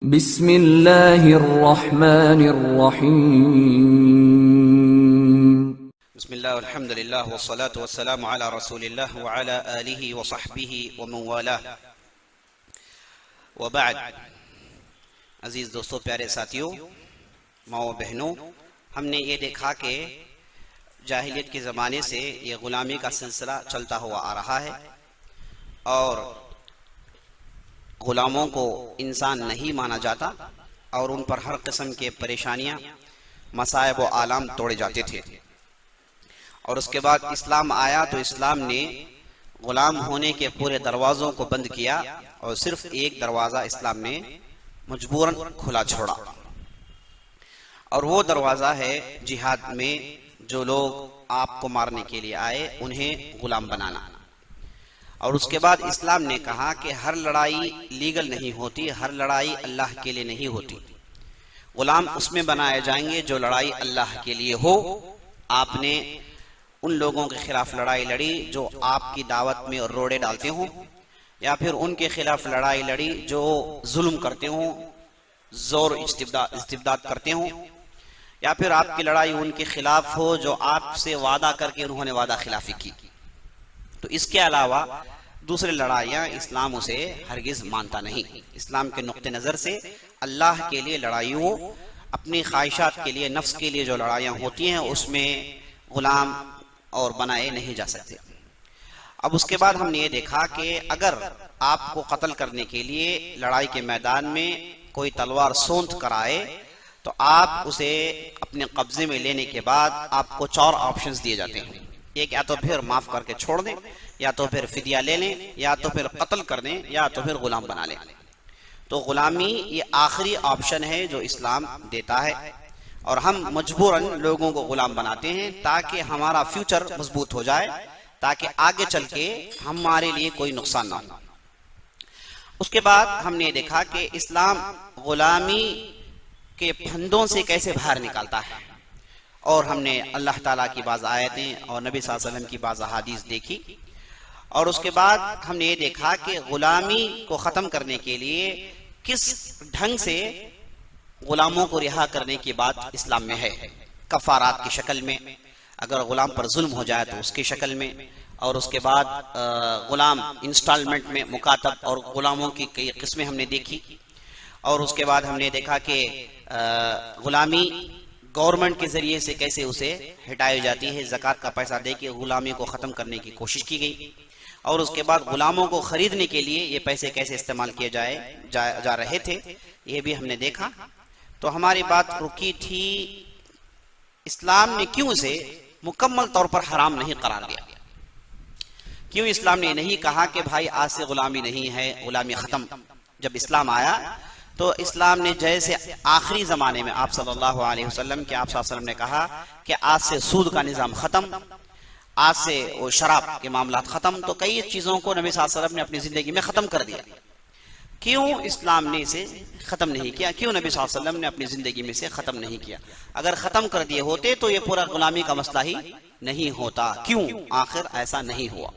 बिस्मिल्लाहिर्रहमानिर्रहीम। बिस्मिल्लाह अल्हम्दुलिल्लाह वस्सलातु वस्सलामु अला रसूलिल्लाह व अला आलिहि व सहबिहि व मन वाला व बाद। अजीज दोस्तों, प्यारे साथियों, माओ बहनों, हमने ये देखा कि जाहिलियत के ज़माने से ये ग़ुलामी का सिलसिला चलता हुआ आ रहा है और ग़ुलामों को इंसान नहीं माना जाता और उन पर हर किस्म के परेशानियाँ, मसाइब व आलाम तोड़े जाते थे। और उसके बाद इस्लाम आया तो इस्लाम ने ग़ुलाम होने के पूरे दरवाज़ों को बंद किया और सिर्फ एक दरवाज़ा इस्लाम ने मजबूरन खुला छोड़ा, और वो दरवाज़ा है जिहाद में। जो लोग आपको मारने के लिए आए उन्हें ग़ुलाम बनाना। और उसके बाद इस्लाम ने कहा कि हर लड़ाई लीगल नहीं होती, हर लड़ाई अल्लाह के लिए नहीं होती। ग़ुलाम उसमें बनाए जाएंगे जो लड़ाई अल्लाह के लिए हो। आपने उन लोगों के खिलाफ लड़ाई लड़ी जो आपकी दावत में रोड़े डालते हों, या फिर उनके खिलाफ लड़ाई लड़ी जो जुल्म करते हों, जोर इस्तिबदाद करते हों, या फिर आपकी लड़ाई उनके खिलाफ हो जो आपसे वादा करके उन्होंने वादा खिलाफी की। तो इसके अलावा दूसरी लड़ाइयाँ इस्लाम उसे हरगिज मानता नहीं। इस्लाम के नुक्ते नज़र से अल्लाह के लिए लड़ाइयों, अपनी ख्वाहिशात के लिए, नफ्स के लिए जो लड़ाइयाँ होती हैं उसमें ग़ुलाम और बनाए नहीं जा सकते। अब उसके बाद हमने ये देखा कि अगर आपको कत्ल करने के लिए लड़ाई के मैदान में कोई तलवार सौंध कराए तो आप उसे अपने कब्जे में लेने के बाद आपको 4 ऑप्शंस दिए जाते हैं। एक, या तो फिर माफ़ करके छोड़ दें, या तो फिर फिदिया ले लें, या तो फिर कत्ल कर दें, या तो फिर ग़ुलाम बना लें। तो ग़ुलामी ये आखिरी ऑप्शन है जो इस्लाम देता है, और हम मजबूरन लोगों को ग़ुलाम बनाते हैं ताकि हमारा फ्यूचर मजबूत हो जाए, ताकि आगे चल के हमारे लिए कोई नुकसान ना हो। उसके बाद हमने देखा कि इस्लाम ग़ुलामी के फंदों से कैसे बाहर निकालता है, और हमने अल्लाह ताला की बाज़ आयतें और नबी सल्लल्लाहु अलैहि वसल्लम की बाज़ अहादीस देखी। और उसके बाद हमने ये देखा कि ग़ुलामी को ख़त्म करने के लिए किस ढंग से ग़ुलामों को रिहा करने की बात इस्लाम में है। कफ़ारात की शक्ल में, अगर ग़ुलाम पर जुल्म हो जाए तो उसकी शक्ल में, और उसके बाद ग़ुलाम इंस्टॉलमेंट में मुकातब, और ग़ुलामों की कई किस्में हमने देखी। और उसके बाद हमने देखा कि ग़ुलामी गवर्नमेंट के ज़रिए से कैसे उसे हटाई जाती है, ज़कात का पैसा दे के ग़ुलामी को ख़त्म करने की कोशिश की गई। और उसके बाद ग़ुलामों को ख़रीदने के लिए ये पैसे कैसे इस्तेमाल किए जा रहे थे, ये भी हमने देखा। तो हमारी बात रुकी थी, इस्लाम ने क्यों इसे मुकम्मल तौर पर हराम नहीं करार दिया। क्यों इस्लाम ने नहीं कहा कि भाई आज से ग़ुलामी नहीं है, ग़ुलामी ख़त्म। जब इस्लाम आया तो इस्लाम ने जैसे आखिरी ज़माने में आप सल्लल्लाहु अलैहि वसल्लम के आप सल्लल्लाहु अलैहि वसल्लम ने कहा कि आज से सूद का निज़ाम ख़त्म, आज से वो शराब के मामला ख़त्म, तो कई चीज़ों को नबी सल्लल्लाहु अलैहि वसल्लम ने अपनी ज़िंदगी में ख़त्म कर दिया। क्यों इस्लाम ने इसे ख़त्म नहीं किया? क्यों नबी सल्लल्लाहु अलैहि वसल्लम ने अपनी ज़िंदगी में से ख़त्म नहीं किया? अगर ख़त्म कर दिए होते तो ये पूरा ग़ुलामी का मसला ही नहीं होता। क्यों आखिर ऐसा नहीं हुआ,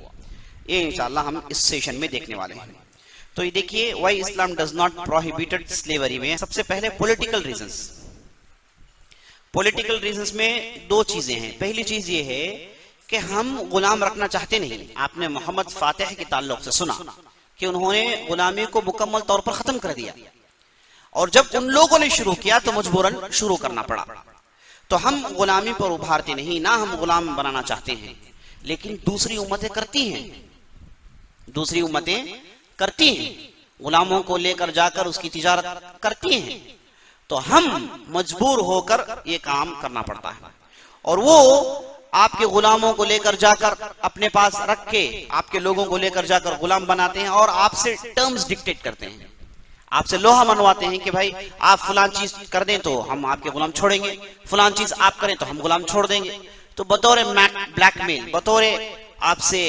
ये इंशाअल्लाह हम इस सेशन में देखने वाले हैं। तो ये देखिए, why Islam does not prohibited slavery में सबसे पहले पॉलिटिकल रीजंस। पॉलिटिकल रीजंस में 2 चीज़ें हैं। पहली चीज़ ये है कि हम ग़ुलाम रखना चाहते नहीं। आपने मोहम्मद फातिह के ताल्लुक से सुना कि उन्होंने ग़ुलामी को मुकम्मल तौर पर ख़त्म कर दिया, और जब उन लोगों ने शुरू किया तो मजबूरन शुरू करना पड़ा। तो हम ग़ुलामी पर उभारते नहीं, ना हम ग़ुलाम बनाना चाहते हैं, लेकिन दूसरी उम्मतें करती हैं। दूसरी उम्मतें करती हैं, ग़ुलामों को लेकर जाकर उसकी तिजारत करती हैं। तो हम मजबूर होकर ये काम करना पड़ता है, और वो आपके ग़ुलामों को लेकर जाकर अपने पास रख के आपके लोगों को लेकर जाकर ग़ुलाम बनाते हैं, और आपसे टर्म्स डिक्टेट करते हैं, आपसे लोहा मनवाते हैं कि भाई आप फलान चीज कर दें तो हम आपके ग़ुलाम छोड़ेंगे, फलान चीज आप करें तो हम ग़ुलाम छोड़ देंगे। तो बतौर ब्लैकमेल, बतौर आपसे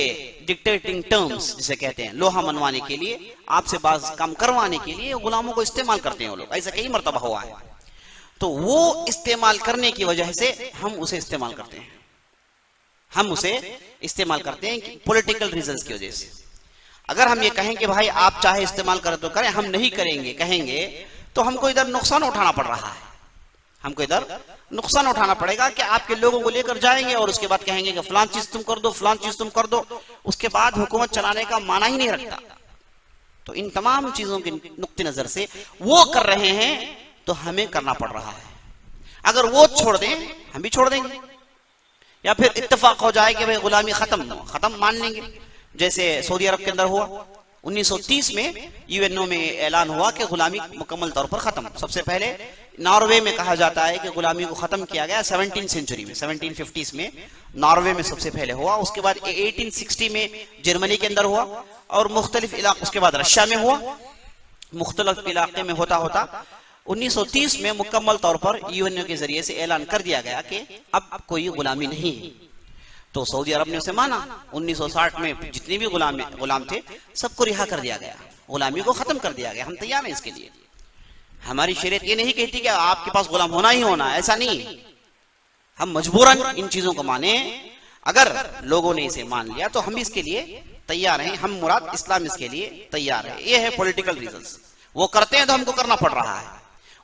डिक्टेटिंग टर्म्स जिसे कहते हैं, लोहा मनवाने के लिए, आपसे बाज काम करवाने के लिए ग़ुलामों को इस्तेमाल करते हैं वो लोग। ऐसा कई मरतबा हुआ है। तो वो इस्तेमाल करने की वजह से हम उसे इस्तेमाल करते हैं, हम उसे इस्तेमाल करते हैं पॉलिटिकल रीजंस की वजह से। अगर हम ये कहें कि भाई आप चाहे इस्तेमाल करें तो करें, हम नहीं करेंगे कहेंगे, तो हमको इधर नुकसान उठाना पड़ रहा है, हमको इधर नुकसान उठाना पड़ेगा कि आपके लोगों को लेकर जाएंगे और उसके बाद कहेंगे कि फलान चीज तुम कर दो, फलान चीज तुम कर दो, उसके बाद हुकूमत चलाने का माना ही नहीं रखता। तो इन तमाम चीजों के नुक्ते नजर से वो कर रहे हैं तो हमें करना पड़ रहा है। अगर वो छोड़ दें हम भी छोड़ देंगे, या फिर इत्तेफाक हो जाए कि भाई गुलामी खत्म मान लेंगे, जैसे सऊदी अरब के अंदर हुआ 1930 में यूएनओ में ऐलान हुआ कि गुलामी मुकम्मल तौर पर खत्म। सबसे पहले नॉर्वे में कहा जाता है कि गुलामी को खत्म किया गया 17वीं सेंचुरी में, 1750s में नॉर्वे में सबसे पहले हुआ। उसके बाद 1860 में जर्मनी के अंदर हुआ और मुख्तलिफ इलाके, उसके बाद रशिया में हुआ, मुख्तलिफ इलाके में होता होता 1930 में मुकम्मल तौर पर यूएनओ के जरिए से ऐलान कर दिया गया कि अब कोई गुलामी नहीं है। तो सऊदी अरब ने उसे माना। 1960 में जितने भी गुलाम थे सबको रिहा कर दिया गया, गुलामी को खत्म कर दिया गया। हम तैयार हैं इसके लिए। हमारी शरीयत ये नहीं कहती कि आपके पास गुलाम होना ही होना, ऐसा नहीं। हम मजबूरन इन चीजों को माने। अगर लोगों ने इसे मान लिया तो हम भी इसके लिए तैयार हैं। हम मुराद इस्लाम इसके लिए तैयार है। ये है पॉलिटिकल रीजंस। वो करते हैं तो हमको करना पड़ रहा है,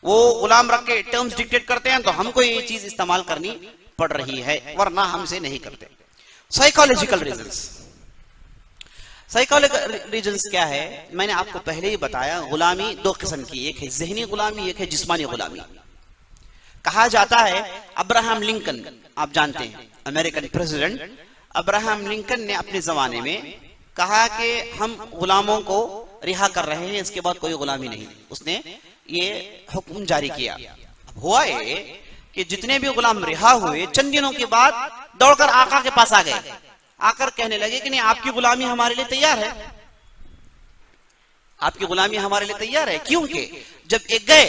वो गुलाम रख के टर्म्स डिक्टेट करते हैं तो हमको ये चीज इस्तेमाल करनी पड़ रही है, वरना हम इसे नहीं करते। साइकोलॉजिकल रीजंस, साइकोलॉजिकल रीजंस क्या है? मैंने आपको पहले ही बताया, गुलामी दो किस्म की, एक है ज़हनी गुलामी, एक है जिस्मानी गुलामी। कहा जाता है अब्राहम लिंकन, आप जानते हैं अमेरिकन प्रेसिडेंट अब्राहम लिंकन ने अपने जमाने में कहा कि हम गुलामों को रिहा कर रहे हैं, इसके बाद कोई गुलामी नहीं। उसने ये हुक्म जारी किया। अब हुआ ये कि जितने भी गुलाम रिहा हुए चंद दिनों के बाद दौड़कर आका के पास आ गए, आकर कहने लगे कि नहीं, आपकी गुलामी हमारे लिए तैयार है, आपकी गुलामी हमारे लिए तैयार है। क्योंकि जब एक गए,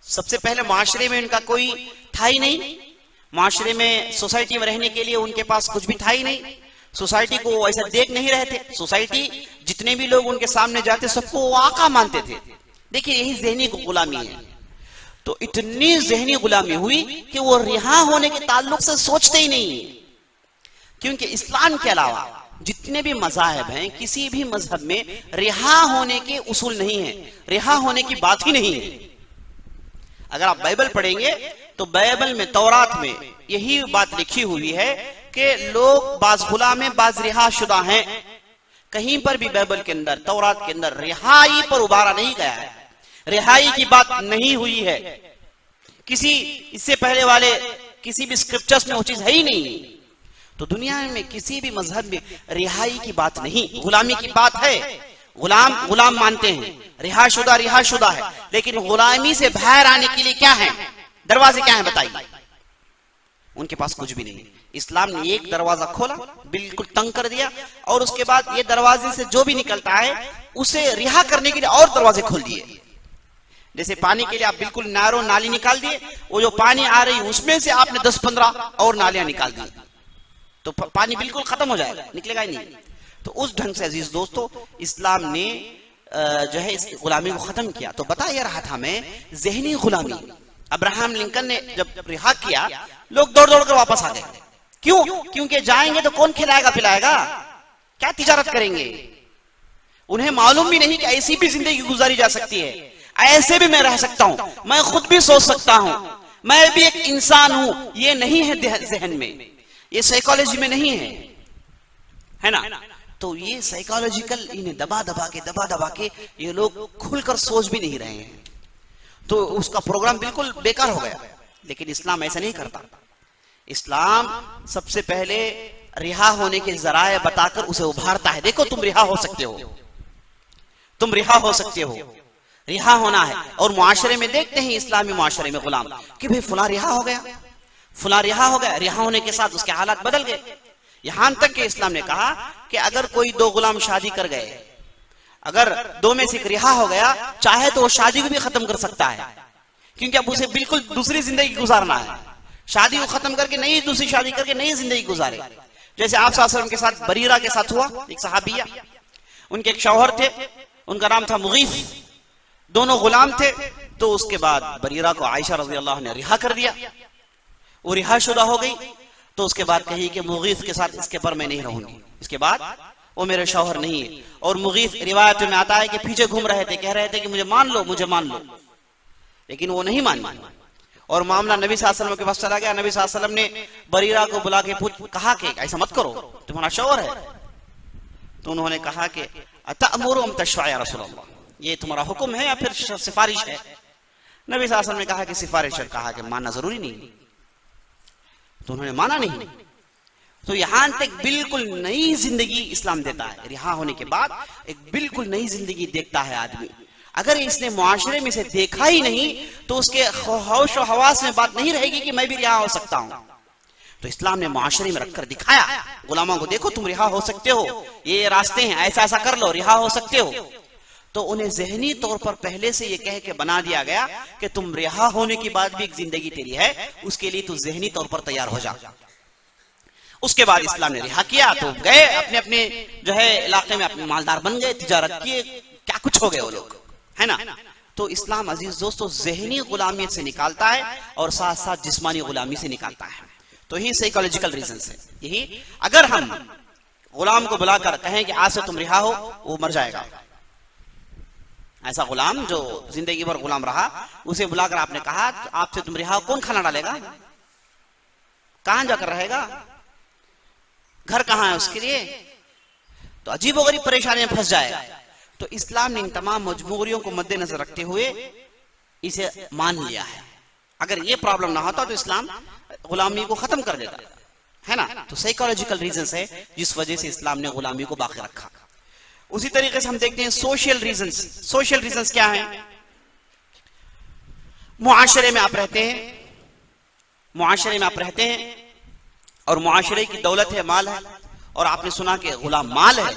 सबसे पहले माशरे में उनका कोई था ही नहीं, माशरे में सोसाइटी में रहने के लिए उनके पास कुछ भी था ही नहीं, सोसाइटी को वो ऐसा देख नहीं रहे थे। सोसाइटी जितने भी लोग उनके सामने जाते सबको वो आका मानते थे। देखिए यही ज़हनी गुलामी है। तो इतनी ज़हनी गुलामी हुई कि वो रिहा होने के ताल्लुक से सोचते ही नहीं, क्योंकि इस्लाम के अलावा जितने भी मज़ाहब हैं, किसी भी मजहब में रिहा होने के उसूल नहीं है, रिहा होने की बात ही नहीं है। अगर आप बाइबल पढ़ेंगे तो बाइबल में, तौरात में यही बात लिखी हुई है कि लोग बाज गुलाम हैं, बाज रिहा शुदा हैं। कहीं पर भी बाइबल के अंदर, तौरात के अंदर रिहाई पर उबारा नहीं गया है, रिहाई की बात नहीं हुई है। किसी इससे पहले वाले किसी भी स्क्रिप्चर्स में वो चीज है ही नहीं। तो दुनिया में किसी भी मजहब में रिहाई की बात नहीं, गुलामी की बात है। गुलाम गुलाम मानते हैं, रिहा शुदा है, लेकिन गुलामी से बाहर आने के लिए क्या है, दरवाजे क्या है बताइए? उनके पास कुछ भी नहीं। इस्लाम ने एक दरवाजा खोला, बिल्कुल तंग कर दिया, और उसके बाद ये दरवाजे से जो भी निकलता है उसे रिहा करने के लिए और दरवाजे खोल दिए। जैसे पानी के लिए आप बिल्कुल नैरो नाली निकाल दिए, वो जो पानी आ रही उसमें से आपने 10-15 और नालियां निकाल दी, तो पानी बिल्कुल खत्म हो जाएगा, निकलेगा ही नहीं। तो उस ढंग से अजीज दोस्तों, इस्लाम ने जो है इस गुलामी को खत्म किया। तो बता ये रहा था मैं, ज़हनी गुलामी अब्राहम लिंकन ने जब रिहा किया, लोग दौड़ दौड़ कर वापस आ गए। क्यों? क्योंकि जाएंगे तो कौन खिलाएगा पिलाएगा, क्या तिजारत करेंगे? उन्हें मालूम भी नहीं कि ऐसी भी जिंदगी गुजारी जा सकती है, ऐसे भी मैं रह सकता हूं, मैं खुद भी सोच सकता हूं, मैं भी एक इंसान हूं। ये नहीं है जहन में, ये साइकोलॉजी में नहीं है ना? तो ये साइकोलॉजिकल, इन्हें दबा दबा के ये लोग खुलकर सोच भी नहीं रहे हैं, तो उसका प्रोग्राम बिल्कुल बेकार हो गया। लेकिन इस्लाम ऐसा नहीं करता। इस्लाम सबसे पहले रिहा होने के जराए बताकर उसे उभारता है। देखो तुम रिहा हो सकते हो, तुम रिहा हो सकते हो, रिहा होना है। और मुआशरे में देखते हैं, इस्लामी मुआशरे में गुलाम कि भाई फुला रिहा हो गया, फुला रिहा हो गया, रिहा होने के साथ उसके हालात बदल गए। यहां तक कि इस्लाम ने कहा कि अगर कोई दो गुलाम शादी कर गए, अगर दो में से एक रिहा हो गया, चाहे तो वो शादी को भी खत्म कर सकता है, क्योंकि अब उसे बिल्कुल दूसरी जिंदगी गुजारना है। शादी को खत्म करके नई दूसरी शादी करके नई जिंदगी गुजारे। जैसे आप सल्लल्लाहु अलैहि वसल्लम के साथ बरीरा के साथ हुआ, एक सहाबिया, उनके एक शौहर थे, उनका नाम था मुगीस, दोनों गुलाम थे। तो उसके बाद बरीरा को आयशा रज़ी अल्लाह ने रिहा कर दिया, वो रिहा शुदा हो गई। तो उसके बाद कही कि मुगीस के साथ इसके पर मैं नहीं रहूंगी, इसके बाद वो मेरे शौहर नहीं है। और मुगीस, रिवायत में आता है कि पीछे घूम रहे थे, कह रहे थे कि मुझे मान लो, मुझे मान लो। लेकिन वो नहीं मानी और मामला नबी सल्लल्लाहु अलैहि वसल्लम के पास चला गया। नबी सल्लल्लाहु अलैहि वसल्लम ने बरीरा को बुला के कहा कि ऐसा मत करो, तुम्हारा शौहर है। तो उन्होंने कहा कि अतअमुरुहुम तशफ़अ या रसूल अल्लाह, ये तुम्हारा हुक्म है या फिर सिफारिश है? नबी सल्लल्लाहु अलैहि वसल्लम ने कहा कि सिफारिश है। कहा कि मानना जरूरी नहीं, तो उन्होंने माना नहीं। तो यहां तक बिल्कुल नई जिंदगी इस्लाम देता है। रिहा होने के बाद एक बिल्कुल नई जिंदगी देखता है आदमी। अगर इसने मुआशरे में से देखा ही नहीं तो उसके होश और हवास में बात नहीं रहेगी कि मैं भी रिहा हो सकता हूं। तो इस्लाम ने मुआशरे में रखकर दिखाया, गुलामों को देखो तुम रिहा हो सकते हो, ये रास्ते हैं, ऐसा ऐसा कर लो, रिहा हो सकते हो। तो उन्हें जहनी तौर पर पहले से ये कह के बना दिया गया कि तुम रिहा होने के बाद भी एक जिंदगी तेरी है, उसके लिए तू जहनी तौर पर तैयार हो जा। उसके बाद इस्लाम ने रिहा किया तो गए अपने अपने जो है इलाके में, अपने मालदार बन गए, तिजारत किए, क्या कुछ हो गए वो लोग, है ना। तो इस्लाम अजीज दोस्तों जहनी गुलामियत से निकालता है और साथ साथ जिस्मानी गुलामी से निकालता है। तो यही साइकोलॉजिकल रीजन है। यही अगर हम गुलाम को बुलाकर कहें कि आज से तुम रिहा हो, वो मर जाएगा। ऐसा गुलाम जो जिंदगी भर गुलाम रहा, उसे बुलाकर आपने कहा आपसे तुम रिहा हो, कौन खाना डालेगा, कहां जाकर रहेगा, घर कहां है उसके लिए? तो अजीबोगरीब परेशानी में फंस जाएगा। तो इस्लाम ने इन तमाम मजबूरियों को मद्देनजर रखते हुए इसे मान लिया है। अगर ये प्रॉब्लम ना होता तो इस्लाम गुलामी को खत्म कर देता, है ना। तो साइकोलॉजिकल रीजंस है जिस वजह से इस्लाम ने गुलामी को बाकी रखा। उसी तरीके से हम देखते हैं सोशल रीजंस। सोशल रीजंस क्या है? मुआशरे में आप रहते हैं, मुआशरे में आप रहते हैं और मुआशरे की दौलत है, माल है, और आपने सुना कि गुलाम माल है।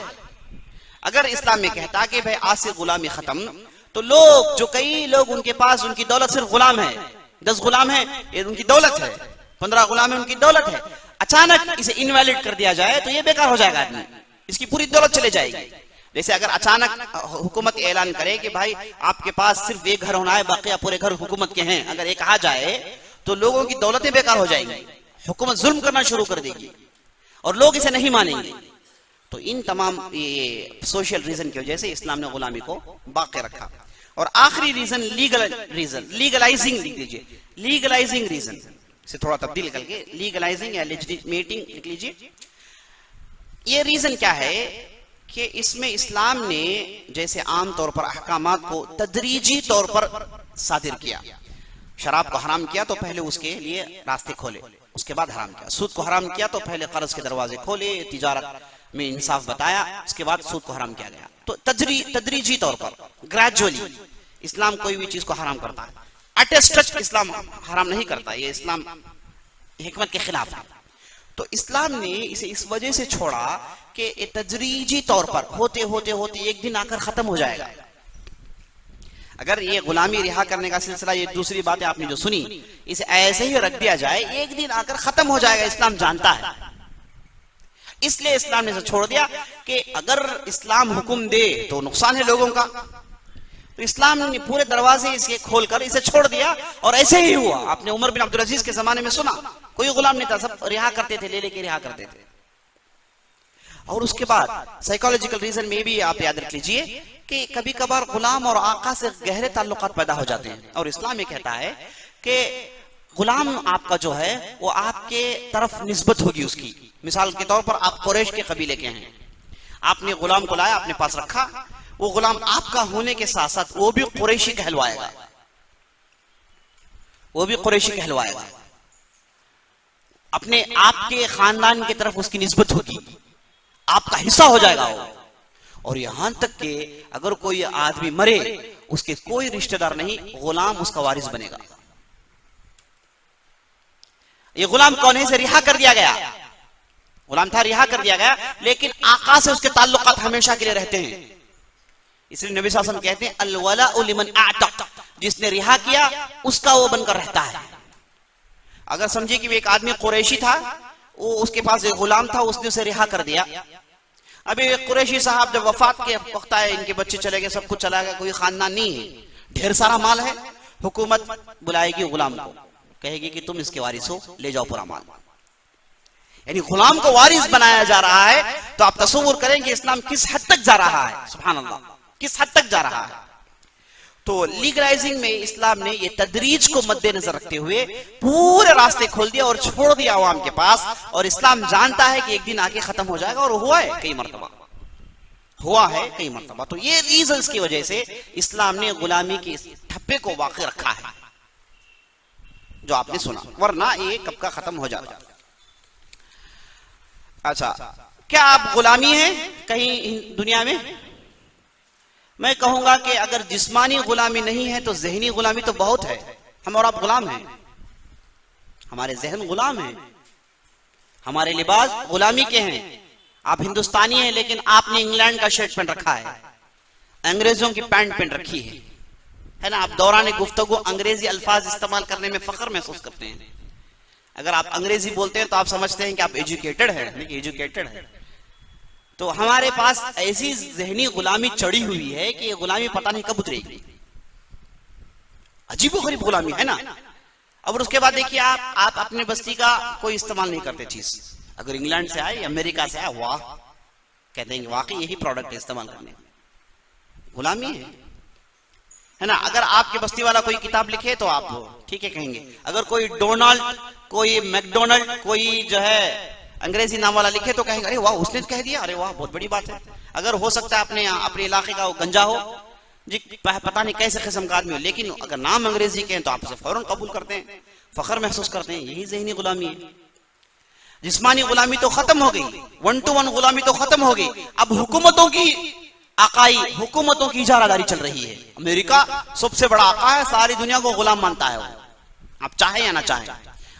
अगर इस्लाम में कहता कि भाई आज से गुलामी खत्म, तो लोग जो कई लोग उनके पास उनकी दौलत सिर्फ गुलाम है, 10 गुलाम है ये उनकी दौलत है, 15 गुलाम है उनकी दौलत है, अचानक इसे इनवैलिड कर दिया जाए तो ये बेकार हो जाएगा आदमी, इसकी पूरी दौलत चले जाएगी। जैसे अगर अचानक हुकूमत ऐलान करे कि भाई आपके पास सिर्फ एक घर होना है, बाकी पूरे घर हुकूमत के हैं, अगर ये कहा जाए तो लोगों की दौलतें बेकार हो जाएंगी, हुकूमत जुल्म करना शुरू कर देगी और लोग इसे नहीं मानेंगे। तो इन तमाम ये सोशल रीजन की वजह से इस्लाम ने गुलामी को बाकी रखा। और आखिरी रीजन लीगल रीजन, लीगलाइजिंग लिख लीजिए, लीगलाइजिंग रीजन से थोड़ा तब्दील करके लीगलाइजिंग या लेजिटिमेटिंग लिख लीजिए। ये रीजन क्या है कि इसमें इस्लाम ने जैसे आमतौर पर अहकामात को तदरीजी तौर पर सादिर किया। शराब को हराम किया तो पहले उसके लिए रास्ते खोले, उसके बाद हराम किया। सूद को हराम किया तो पहले कर्ज के दरवाजे खोले, तिजारत में इंसाफ बताया, उसके बाद सूद को हराम किया गया। तो तदरीजी तौर पर ग्रेजुअली इस्लाम कोई भी चीज को हराम करता है, एट ए स्ट्रेच इस्लाम हराम नहीं करता, ये इस्लाम हिकमत के खिलाफ है। तो इस्लाम ने इसे इस वजह से छोड़ा कि तदरीजी तौर पर होते होते होते एक दिन आकर खत्म हो जाएगा। अगर ये गुलामी रिहा करने का सिलसिला, ये दूसरी बातें आपने जो सुनी, इसे ऐसे ही रख दिया जाए एक दिन आकर खत्म हो जाएगा, इस्लाम जानता है। इसलिए इस्लाम ने इसे छोड़ दिया कि अगर इस्लाम हुक्म दे तो नुकसान है लोगों का, तो इस्लाम ने पूरे दरवाजे इसके खोलकर इसे छोड़ दिया। और ऐसे ही हुआ। आपने उमर बिन अब्दुल अजीज के जमाने में सुना, कोई गुलाम नहीं था, सब रिहा करते थे, ले लेके रिहा करते थे। और उसके बाद साइकोलॉजिकल रीजन में भी आप याद रख लीजिए कि कभी कभार गुलाम और आका से गहरे ताल्लुकात पैदा हो जाते हैं। और इस्लाम ये कहता है कि गुलाम आपका जो है वो आपके तरफ निस्बत होगी उसकी। मिसाल के तौर पर आप कुरैश के कबीले के हैं, आपने गुलाम को लाया, अपने पास रखा, वो गुलाम आपका होने के साथ साथ वो भी कुरैशी कहलवाएगा, वो भी कुरैशी कहलवाएगा, अपने आपके खानदान की तरफ उसकी निस्बत होगी, आपका हिस्सा हो जाएगा वो। और यहां तक कि अगर कोई आदमी मरे, उसके कोई रिश्तेदार नहीं, गुलाम उसका वारिस बनेगा। ये गुलाम कौन है? से रिहा कर दिया गया, गुलाम था, रिहा कर दिया गया, लेकिन आका से उसके ताल्लुकात हमेशा के लिए रहते हैं। इसलिए नबी सल्लल्लाहु अलैहि वसल्लम कहते हैं अल-वलाउ लिमन आतक, जिसने रिहा किया उसका वो बनकर रहता है। अगर समझिए कि एक आदमी कुरैशी था, वो उसके पास एक गुलाम था, उसने उसे रिहा कर दिया। अभी एक कुरैशी साहब जब वफात के वक्त आए, इनके बच्चे चले गए, सब कुछ चला गया, कोई खानदान नहीं है, ढेर सारा माल है, हुकूमत बुलाएगी गुलाम को, कहेगी कि तुम इसके वारिस हो, ले जाओ पूरा माल। यानी गुलाम को वारिस बनाया जा रहा है। तो आप तसव्वुर करेंगे इस्लाम किस हद तक जा रहा है, सुभान अल्लाह, किस हद तक जा रहा है। तो लीगलाइजिंग में इस्लाम ने ये तदरीज को मद्देनजर रखते हुए पूरे रास्ते खोल दिया और छोड़ दिया आवाम के पास। और इस्लाम जानता है कि एक दिन आके खत्म हो जाएगा, और हुआ है कई मरतबा, हुआ है कई मरतबा। तो ये रीजंस की वजह से इस्लाम ने गुलामी के ठप्पे को बाकी रखा है जो आपने सुना, वरना ये कब का खत्म हो जाता। अच्छा, क्या आप गुलामी हैं कहीं दुनिया में? मैं कहूंगा कि अगर जिस्मानी गुलामी नहीं है तो जहनी गुलामी तो बहुत है। हम और आप गुलाम हैं, हमारे जहन गुलाम हैं, हमारे लिबास गुलामी के हैं। आप हिंदुस्तानी हैं लेकिन आपने इंग्लैंड का शर्ट पहन रखा है, अंग्रेजों की पैंट पहन रखी है ना। आप दौरान गुफ्तगू अंग्रेजी अल्फाज इस्तेमाल करने में फख्र महसूस करते हैं। अगर आप अंग्रेजी बोलते हैं तो आप समझते हैं कि आप एजुकेटेड है, एजुकेटेड है। तो हमारे पास ऐसी जहनी गुलामी चढ़ी हुई है कि ये गुलामी पता नहीं कब उतरेगी। अजीबोगरीब गुलामी है ना। अब उसके बाद देखिए आप अपने बस्ती का कोई इस्तेमाल नहीं करते चीज। अगर इंग्लैंड से आए, अमेरिका से आए, वाह, कहते हैं वाकई यही प्रोडक्ट है इस्तेमाल करने। गुलामी है ना। अगर आपके बस्ती वाला कोई किताब लिखे तो आप ठीक है कहेंगे। अगर कोई डोनाल्ड, कोई मैकडोनल्ड, कोई जो है अंग्रेजी नाम वाला लिखे तो कहेंगे अरे वाह उसने कह दिया, अरे वाह बहुत बड़ी बात है। अगर हो सकता है अपने इलाके का वो गंजा हो जी, पता नहीं कैसे किस्म का आदमी हो, लेकिन अगर नाम अंग्रेजी के हैं तो आप उसे फौरन कबूल करते हैं, फख्र महसूस करते हैं। यही ज़हनी गुलामी है। जिस्मानी गुलामी तो खत्म हो गई, 1 to 1 गुलामी तो खत्म हो गई। अब हुकूमतों की आकाई, हुकूमतों की इजारादारी चल रही है। अमेरिका सबसे बड़ा आका है, सारी दुनिया को गुलाम मानता है वो, आप चाहे या ना चाहे।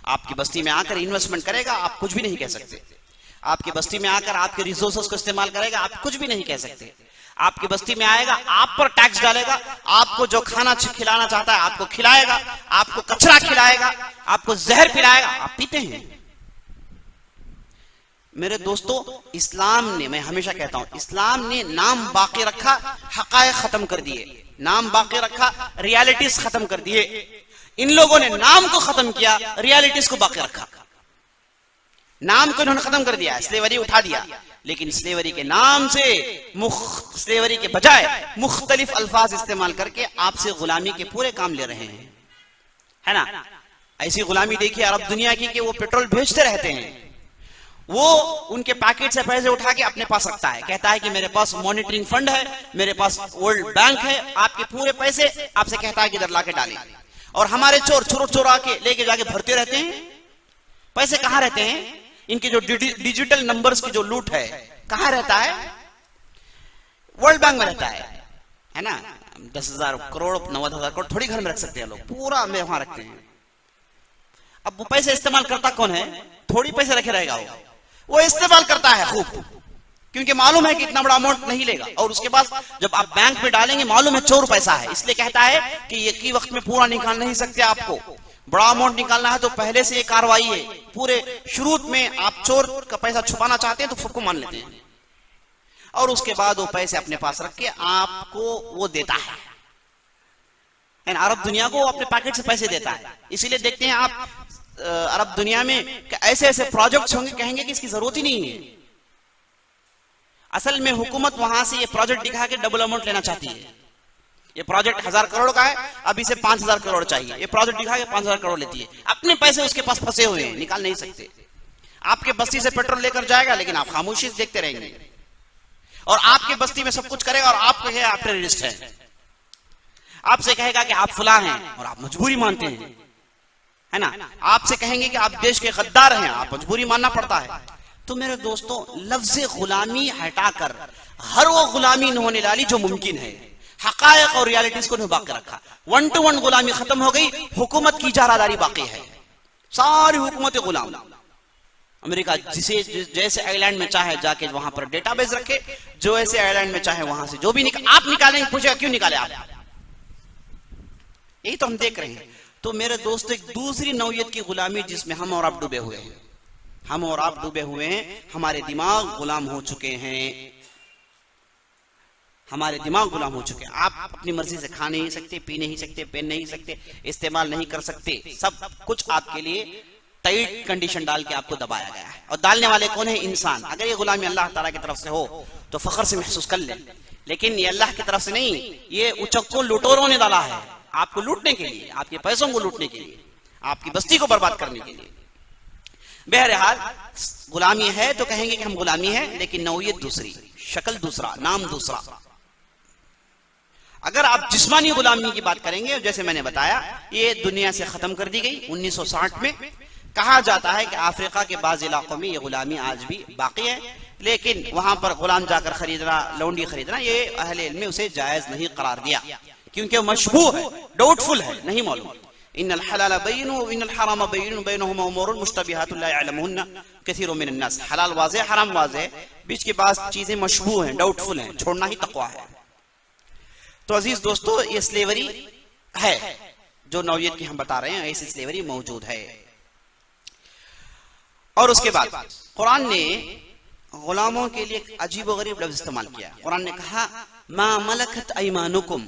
आपकी बस्ती में आकर इन्वेस्टमेंट करेगा, आप कुछ भी नहीं कह सकते। आपकी बस्ती में आकर आपके रिसोर्सेस को इस्तेमाल करेगा, आप कुछ भी नहीं कह सकते। आपकी बस्ती में आएगा, आप पर टैक्स डालेगा, आपको जो खाना खिलाना चाहता है आपको खिलाएगा, आपको कचरा खिलाएगा, आपको जहर पिलाएगा, आप पीते हैं। मेरे दोस्तों, इस्लाम ने, मैं हमेशा कहता हूं, इस्लाम ने नाम बाकी रखा, हकायक खत्म कर दिए। नाम बाकी रखा, रियलिटीज खत्म कर दिए। इन लोगों ने नाम को खत्म किया, रियलिटीज को बाकी रखा। नाम को इन्होंने खत्म कर दिया, स्लेवरी उठा दिया, लेकिन स्लेवरी के नाम से, स्लेवरी के बजाय मुख्तलिफ अल्फाज इस्तेमाल करके आपसे गुलामी के पूरे काम ले रहे हैं, है ना। ऐसी गुलामी देखिए अरब दुनिया की कि वो पेट्रोल भेजते रहते हैं, वो उनके पैकेट से पैसे उठा के अपने पास रखता है, कहता है कि मेरे पास मॉनिटरिंग फंड है, मेरे पास वर्ल्ड बैंक है, आपके पूरे पैसे आपसे कहता है कि इधर लाके डालिए। और हमारे चोर चुरा के लेके जाके भरते रहते हैं। पैसे कहां रहते हैं? इनके जो डिजिटल नंबर्स की जो लूट है कहां रहता है? वर्ल्ड बैंक में रहता है ना। 10,000 करोड़ 90,000 करोड़ थोड़ी घर में रख सकते हैं लोग, पूरा में वहां रखते हैं। अब वो पैसे इस्तेमाल करता कौन है? थोड़ी पैसे रखे रहेगा वो इस्तेमाल करता है खूब, क्योंकि मालूम है कि इतना बड़ा अमाउंट नहीं लेगा। और उसके बाद जब आप बैंक में डालेंगे, मालूम है चोर पैसा है, इसलिए कहता है कि एक ही वक्त में पूरा निकाल नहीं सकते, आपको बड़ा अमाउंट निकालना है तो पहले से ये कार्रवाई है। पूरे शुरू में आप चोर का पैसा छुपाना चाहते हैं तो सबको मान लेते हैं, और उसके बाद वो पैसे अपने पास रख के आपको वो देता है। अरब दुनिया को अपने पैकेट से पैसे देता है। इसीलिए देखते हैं आप अरब दुनिया में ऐसे ऐसे प्रोजेक्ट्स होंगे, कहेंगे कि इसकी जरूरत ही नहीं है। असल में हुकूमत वहां से ये प्रोजेक्ट दिखा के डबल अमाउंट लेना चाहती है। ये प्रोजेक्ट 1000 करोड़ का है, अब इसे 5000 करोड़ चाहिए, ये प्रोजेक्ट दिखा के 5000 करोड़ लेती है। अपने पैसे उसके पास फंसे हुए हैं, निकाल नहीं सकते। आपके बस्ती से पेट्रोल लेकर जाएगा, लेकिन आप खामोशी से देखते रहेंगे, और आपके बस्ती में सब कुछ करेगा, और आप कहेगा आप टेररिस्ट हैं, आपसे कहेगा कि आप फुला हैं, और आप मजबूरी मानते हैं, है ना। आपसे कहेंगे कि आप देश के गद्दार हैं, आप मजबूरी मानना पड़ता है। तो मेरे दोस्तों, लफ्ज गुलामी हटाकर हर वो गुलामी इन्होंने डाली जो मुमकिन है, हकायक और रियलिटीज को बाकी रखा। 1 to 1 गुलामी खत्म हो गई, हुकूमत की इजारादारी बाकी है। सारी हुकूमत गुलाम। अमेरिका जिसे जैसे आइलैंड में चाहे जाके वहां पर डेटाबेस रखे, जो ऐसे आइलैंड में चाहे वहां से जो भी आप निकालेंगे, पूछेगा क्यों निकाले आप? यही तो हम देख रहे हैं। तो मेरे दोस्त, एक दूसरी नौयत की गुलामी जिसमें हम और आप डूबे हुए हैं, हम और आप डूबे हुए हैं। हमारे दिमाग गुलाम हो चुके हैं, हमारे दिमाग गुलाम हो चुके हैं। आप अपनी मर्जी से खा नहीं सकते, पी नहीं सकते, पहन नहीं सकते, इस्तेमाल नहीं कर सकते। सब कुछ आपके लिए टाइट कंडीशन डाल के आपको दबाया गया है। और डालने वाले कौन है? इंसान। अगर ये गुलामी अल्लाह ताला की तरफ से हो तो फख्र से महसूस कर ले, लेकिन ये अल्लाह की तरफ से नहीं, ये उचक्को लुटेरों ने डाला है, आपको लूटने के लिए, आपके पैसों को लूटने के लिए, आपकी बस्ती को बर्बाद करने के लिए। बहरहाल गुलामी है तो कहेंगे कि हम गुलामी है, लेकिन नौयत दूसरी, शक्ल दूसरा, नाम दूसरा। अगर आप जिस्मानी गुलामी की बात करेंगे, जैसे मैंने बताया, ये दुनिया से खत्म कर दी गई 1960 में। कहा जाता है कि अफ्रीका के बाज़ इलाकों में ये गुलामी आज भी बाकी है, लेकिन वहां पर गुलाम जाकर खरीदना, लौंडी खरीदना, ये अहले इल्म ने उसे जायज नहीं करार दिया, क्योंकि मशबूह है, डाउटफुल है, नहीं मालूम। इन्नल हलाल बय्यिनुन व इन्नल हराम बय्यिनुन बयनहुमा उमूरुन मुश्तबिहातुन ला यअलमुहुन्ना कसीरुम मिनन नास। हलाल वाज़ेह, हराम वाज़ेह, बीच के पास चीजें मशबूह हैं, डाउटफुल हैं, छोड़ना ही तकवा है। तो अजीज दोस्तों, ये स्लेवरी है जो नौयत की हम बता रहे हैं, ऐसी स्लेवरी मौजूद है। और उसके बाद कुरान ने गुलामों के लिए अजीब व गरीब लफ्ज इस्तेमाल किया। कुरान ने कहा मा मलकत अयमानुकुम,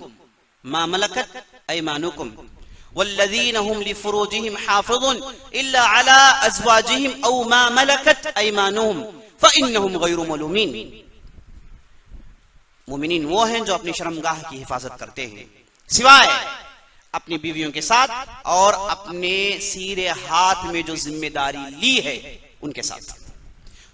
मा मलकत अयमानुकुम वल्लज़ीना हुम लिफुरूजिहिम हाफ़िज़ून इल्ला अला अज़वाजिहिम औ मा मलकत अयमानुहुम फ़इन्नहुम गैरु मलूमीन। मोमिनीन वो हैं जो अपनी शर्मगाह की हिफाजत करते हैं, सिवाय अपनी बीवियों के साथ और अपने सीरे हाथ में जो जिम्मेदारी ली है उनके साथ।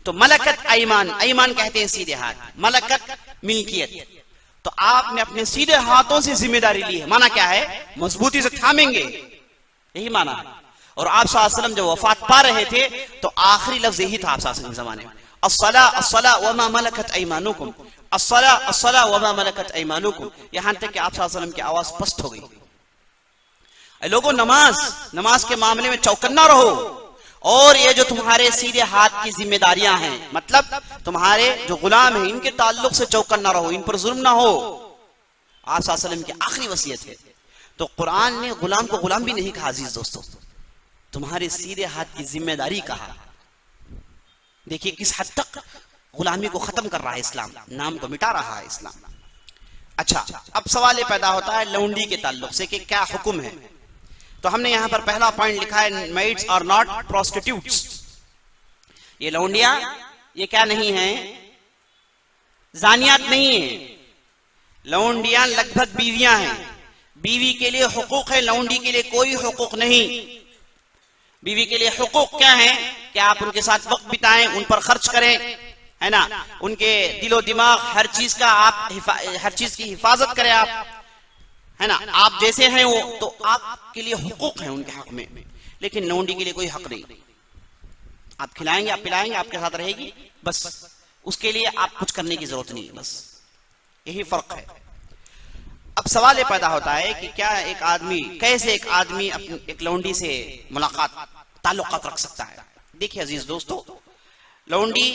तो मलकत ऐमान, ऐमान कहते हैं सीधे हाथ, मलकत मिल्कियत। तो आपने अपने सीधे हाथों से जिम्मेदारी ली है, माना क्या है, मजबूती से थामेंगे, यही माना। और आप सल्लल्लाहु अलैहि वसल्लम जब वफात पा रहे थे तो आखिरी लफ्ज यही था आप सल्लल्लाहु अलैहि वसल्लम जमाने में, अस्सला अस्सला वमा मलकत ऐमानुकुम, अस्सला अस्सला वमा मलकत ऐमानुकुम। यहां तक कि आप सल्लल्लाहु अलैहि वसल्लम की आवाज पस्त हो गई। लोगों, नमाज के मामले में चौकन्ना रहो, और ये जो तुम्हारे सीधे हाथ की जिम्मेदारियां हैं, मतलब तुम्हारे जो गुलाम हैं, इनके ताल्लुक से चौकन्ना रहो, इन पर जुल्म ना हो। आप सल्लल्लाहु अलैहि वसल्लम की आखिरी वसीयत है। तो कुरान ने गुलाम को गुलाम भी नहीं कहा अजीज दोस्तों, तुम्हारे सीधे हाथ की जिम्मेदारी कहा। देखिए किस हद तक गुलामी को खत्म कर रहा है इस्लाम, नाम को मिटा रहा है इस्लाम। अच्छा, अब सवाल ये पैदा होता है लौंडी के ताल्लुक से कि क्या हुक्म है। तो हमने यहां पर पहला पॉइंट लिखा है, मेड्स आर नॉट प्रोस्टिट्यूट्स। ये लौंडिया ये क्या नहीं है, जानियात नहीं है। लौंडियां लगभग बीवियां हैं, बीवी के लिए हुकूक है, लौंडी के लिए कोई हुकूक नहीं। बीवी के लिए हुकूक क्या है कि आप उनके साथ वक्त बिताएं, उन पर खर्च करें, है ना, उनके दिलो दिमाग हर चीज का आप हर चीज की हिफाजत करें आप, है ना। आप जैसे हैं वो, तो आपके लिए हुकूक है उनके हक में, लेकिन लौंडी के लिए कोई हक नहीं। आप खिलाएंगे, आप पिलाएंगे, आपके साथ रहेगी, बस उसके लिए आप कुछ करने की जरूरत नहीं है, बस यही फर्क है। अब सवाल ये पैदा होता है कि क्या एक आदमी, कैसे एक आदमी अपनी एक लौंडी से मुलाकात, ताल्लुकात रख सकता है। देखिए अजीज दोस्तों, लौंडी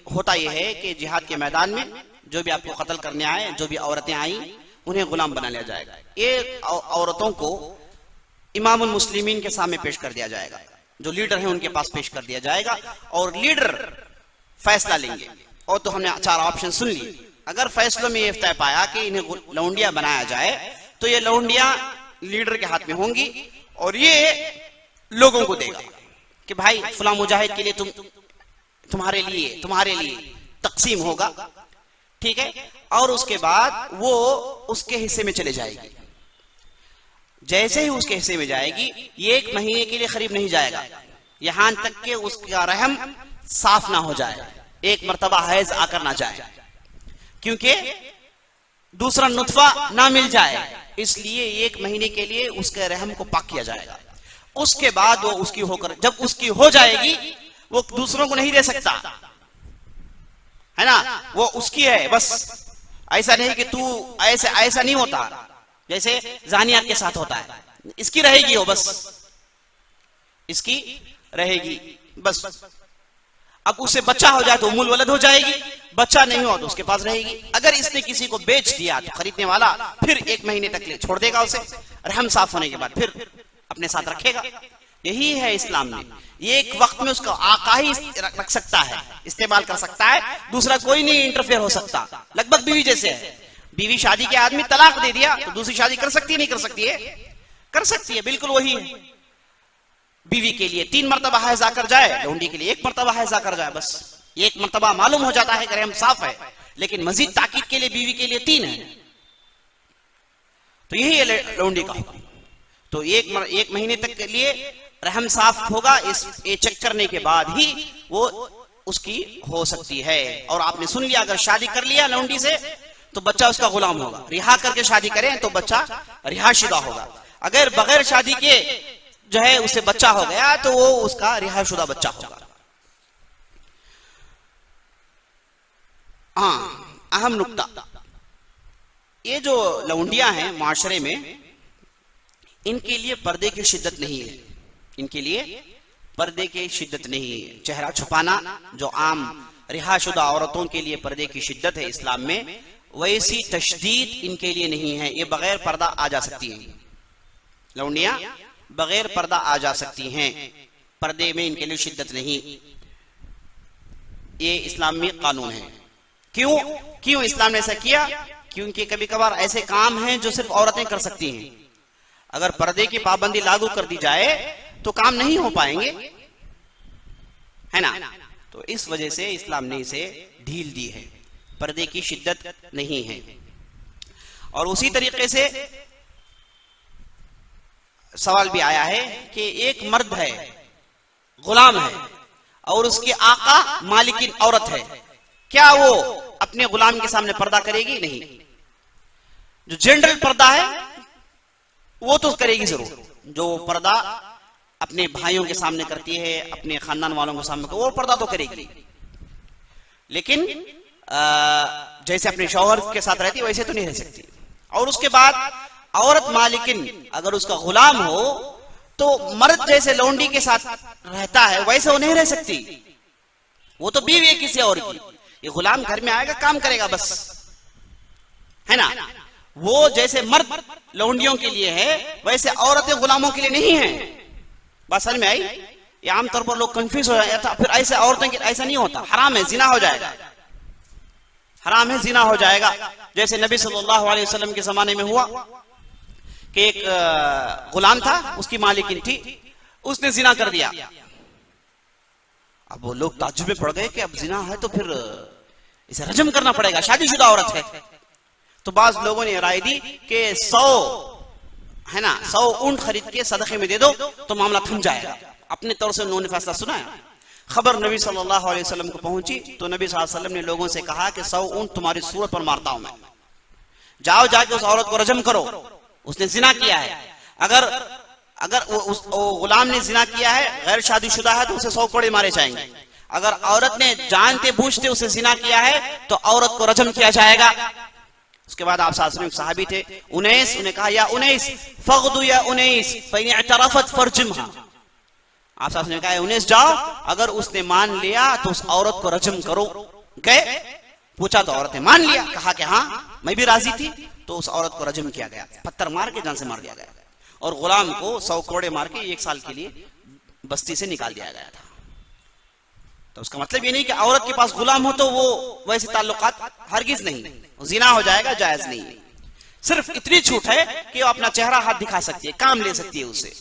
होता यह है कि जिहाद के मैदान में जो भी आपको कत्ल करने आए, जो भी औरतें आई, उन्हें गुलाम बना लिया जाएगा। ये औरतों को इमामुल मुस्लिमीन के सामने पेश कर दिया जाएगा, जो लीडर हैं उनके पास पेश कर दिया जाएगा, और लीडर फैसला लेंगे। और तो हमने 4 ऑप्शन सुन लिए। अगर फैसलों में ये तय पाया कि इन्हें लौंडिया बनाया जाए, तो ये लौंडिया लीडर के हाथ में होंगी, और ये लोगों को देगा कि भाई फलां मुजाहिद के लिए तुम्हारे लिए तकसीम होगा, ठीक है। और उसके बाद वो उसके हिस्से में चले जाएगी। जैसे ही उसके हिस्से में जाएगी, ये 1 महीने के लिए करीब नहीं जाएगा, यहां तक कि उसका रहम साफ ना हो जाए, एक मर्तबा हैज आकर ना जाए, क्योंकि दूसरा नुतफा ना मिल जाए, इसलिए 1 महीने के लिए उसके रहम को पाक किया जाएगा। उसके बाद वो उसकी होकर, जब उसकी हो जाएगी, वो दूसरों को नहीं दे सकता, है ना, वो उसकी है बस। ऐसा नहीं कि तू ऐसा नहीं होता जैसे जानियात के साथ होता है, इसकी रहेगी वो, बस इसकी रहेगी बस। अब उससे बच्चा हो जाए तो मूल वलद हो जाएगी, बच्चा नहीं हो तो उसके पास रहेगी। अगर इसने किसी को बेच दिया तो खरीदने वाला फिर 1 महीने तक ले छोड़ देगा उसे, रहम साफ होने के बाद फिर अपने साथ रखेगा। यही है इस्लाम में। ये एक वक्त में उसका आका ही रख सकता है, इस्तेमाल कर सकता है, दूसरा कोई नहीं इंटरफेयर हो सकता। लगभग बीवी जैसे है, बीवी शादी के आदमी तलाक दे दिया तो दूसरी शादी कर सकती है, नहीं कर सकती है, कर सकती है, बिल्कुल वही है। बीवी के लिए 3 मरतबा हैज आकर जाए, लौंडी के लिए 1 मरतबा हैज आकर जाए, बस एक मर्तबा मालूम हो जाता है कि रहम साफ है, लेकिन मजीद ताकीद के लिए बीवी के लिए 3 है। तो यही है लौंडी का हुक्म। तो एक महीने तक के लिए रहम साफ होगा, ये चेक करने के बाद ही वो उसकी हो सकती है। और आपने सुन लिया, अगर शादी कर लिया लौंडी से तो बच्चा उसका गुलाम होगा, रिहा करके शादी करें तो बच्चा रिहाशुदा होगा। अगर बगैर शादी के जो है उसे बच्चा हो गया तो वो उसका रिहाशुदा बच्चा होगा। हाँ, अहम नुक्ता, ये जो लौंडियां हैं माशरे में, इनके लिए पर्दे की शिद्दत नहीं है, इनके लिए पर्दे की शिद्दत नहीं है। चेहरा छुपाना जो आम रिहाशुदा औरतों के लिए पर्दे की शिद्दत है इस्लाम में, वैसी तशदीद इनके लिए नहीं है। ये बगैर पर्दा आ जा सकती हैं, लौंडियां बगैर पर्दा आ जा सकती हैं, पर्दे में इनके लिए शिद्दत नहीं। ये इस्लाम में कानून है। क्यों इस्लाम ने ऐसा किया? क्योंकि कभी कभार ऐसे काम हैं जो सिर्फ औरतें कर सकती हैं। अगर पर्दे की पाबंदी लागू कर दी जाए तो काम नहीं हो पाएंगे, है ना। तो इस वजह से इस्लाम ने इसे ढील दी है, पर्दे की शिद्दत नहीं है। और उसी तरीके से सवाल भी आया है कि एक मर्द है, गुलाम है, और उसके आका मालिकिन औरत है, क्या वो अपने गुलाम के सामने पर्दा करेगी? नहीं। जो जनरल पर्दा है वो तो करेगी जरूर, जो पर्दा अपने भाइयों के सामने करती है, अपने खानदान वालों के सामने, वो पर्दा तो करेगी। लेकिन जैसे अपने शौहर के साथ रहती वैसे तो नहीं रह सकती। और उसके बाद औरत मालिकिन अगर उसका गुलाम हो तो मर्द जैसे लौंडी के साथ रहता है वैसे वो नहीं रह सकती, वो तो बीवी है किसी और की। ये गुलाम घर में आएगा, काम करेगा बस, है ना। वो जैसे मर्द लौंडियों के लिए है वैसे औरतें गुलामों के लिए नहीं है। बात समझ में आई? ये आमतौर पर लोग कंफ्यूज हो जाते हैं। फिर ऐसे औरतें के ऐसा नहीं होता, हराम है, जिना हो जाएगा, हराम है, जिना हो जाएगा। जैसे नबी सल्लल्लाहु अलैहि वसल्लम के जमाने में हुआ कि एक गुलाम था, उसकी मालिकिन थी, उसने जिना कर दिया। अब वो लोग ताज्जुब में पड़ गए कि अब जिना है तो फिर इसे रजम करना पड़ेगा, शादीशुदा औरत है। तो बाज लोगों ने राय दी कि 100 ऊंट खरीद के सदके में दे दो तो मामला थम जाएगा। अपने तौर से उन्होंने फैसला सुनाया। खबर नबी सल्लल्लाहु अलैहि वसल्लम को पहुंची तो नबी सल्लल्लाहु अलैहि वसल्लम ने लोगों से कहा कि 100 ऊंट तुम्हारी सूरत पर मारता हूं मैं, जाओ जाके उस औरत को रजम करो, उसने जिना किया है। अगर वो गुलाम ने जिना किया है, गैर शादीशुदा है, तो उसे 100 कोड़े मारे जाएंगे। अगर औरत ने जानते बूझते उसे जिना किया है तो औरत को रजम किया जाएगा। उसके बाद आप साथ में सहाबी थे उनैस, उन्हें कहा या उनैस फगदु या उनैस फइन इतरफत फरजुमहा। आप साथ में कहा उनैस जाओ, अगर उसने मान लिया तो उस औरत को रजम करो। गए, पूछा तो औरत ने मान लिया, कहा कि हाँ मैं भी राजी थी, तो उस औरत को रजम किया गया, पत्थर मार के जान से मार दिया गया, और गुलाम को 100 कोड़े मार के 1 साल के लिए बस्ती से निकाल दिया गया था। तो उसका मतलब ये नहीं कि औरत के पास गुलाम हो तो वो वैसे ताल्लुकात हरगिज नहीं, जिना हो जाएगा, जायज नहीं है। सिर्फ इतनी छूट है कि वो अपना चेहरा हाथ दिखा सकती है, काम ले सकती है, उससे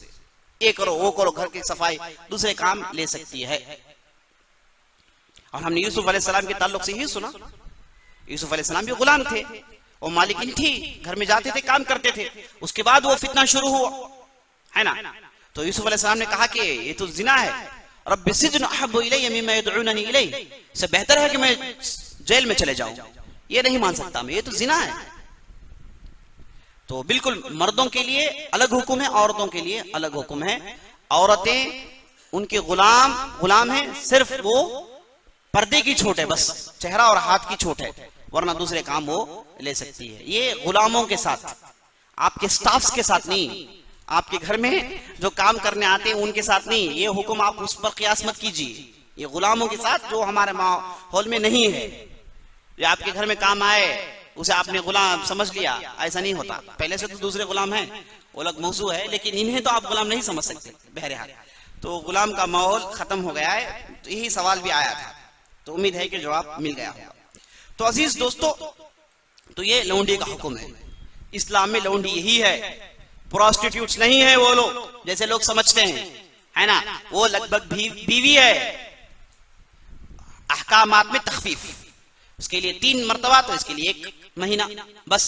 ये करो वो करो, घर की सफाई, दूसरे काम ले सकती है। और हमने यूसुफ अलैहिस्सलाम के ताल्लुक से ही सुना, यूसुफ अलैहिस्सलाम भी गुलाम थे, वो मालिकिन थी, घर में जाते थे, काम करते थे। उसके बाद वो फितना शुरू हुआ, है ना। तो यूसुफ अलैहिस्सलाम ने कहा कि ये तो जिना है, रब्बि सिज्नु अहब्बु इलैया मिम्मा यदऊननी इलैहि, इससे बेहतर है कि मैं जेल में चले जाऊं, ये नहीं मान सकता मैं, ये तो जिना है। तो बिल्कुल मर्दों के लिए अलग हुक्म है, औरतों के लिए अलग हुक्म है। औरतें उनके गुलाम हैं, सिर्फ वो पर्दे की छूट है, बस चेहरा और हाथ की छूट है, वरना दूसरे काम वो ले सकती है। ये गुलामों के साथ, आपके स्टाफ्स के साथ नहीं, आपके घर में जो काम करने आते हैं उनके साथ नहीं। ये हुक्म आप उस पर कियास मत कीजिए, ये गुलामों के साथ जो हमारे माहौल में नहीं है। ये आपके घर में काम आए उसे आपने गुलाम समझ लिया, ऐसा नहीं होता। पहले से तो दूसरे गुलाम हैं, वो अलग मौजू है, लेकिन इन्हें तो आप गुलाम नहीं समझ सकते बहरहाल। तो गुलाम का माहौल खत्म हो गया है। तो यही सवाल भी आया था, तो उम्मीद है कि जवाब मिल गया होगा। तो अजीज दोस्तों, तो ये लौंडी का हुक्म है। इस्लाम में लौंडी यही है, प्रोस्टिट्यूट्स नहीं है वो लोग जैसे लोग समझते हैं, है ना। वो लगभग बीवी है, अहकामात में तखफीफ, उसके लिए 3 मरतबा तो इसके लिए 1 महीना बस,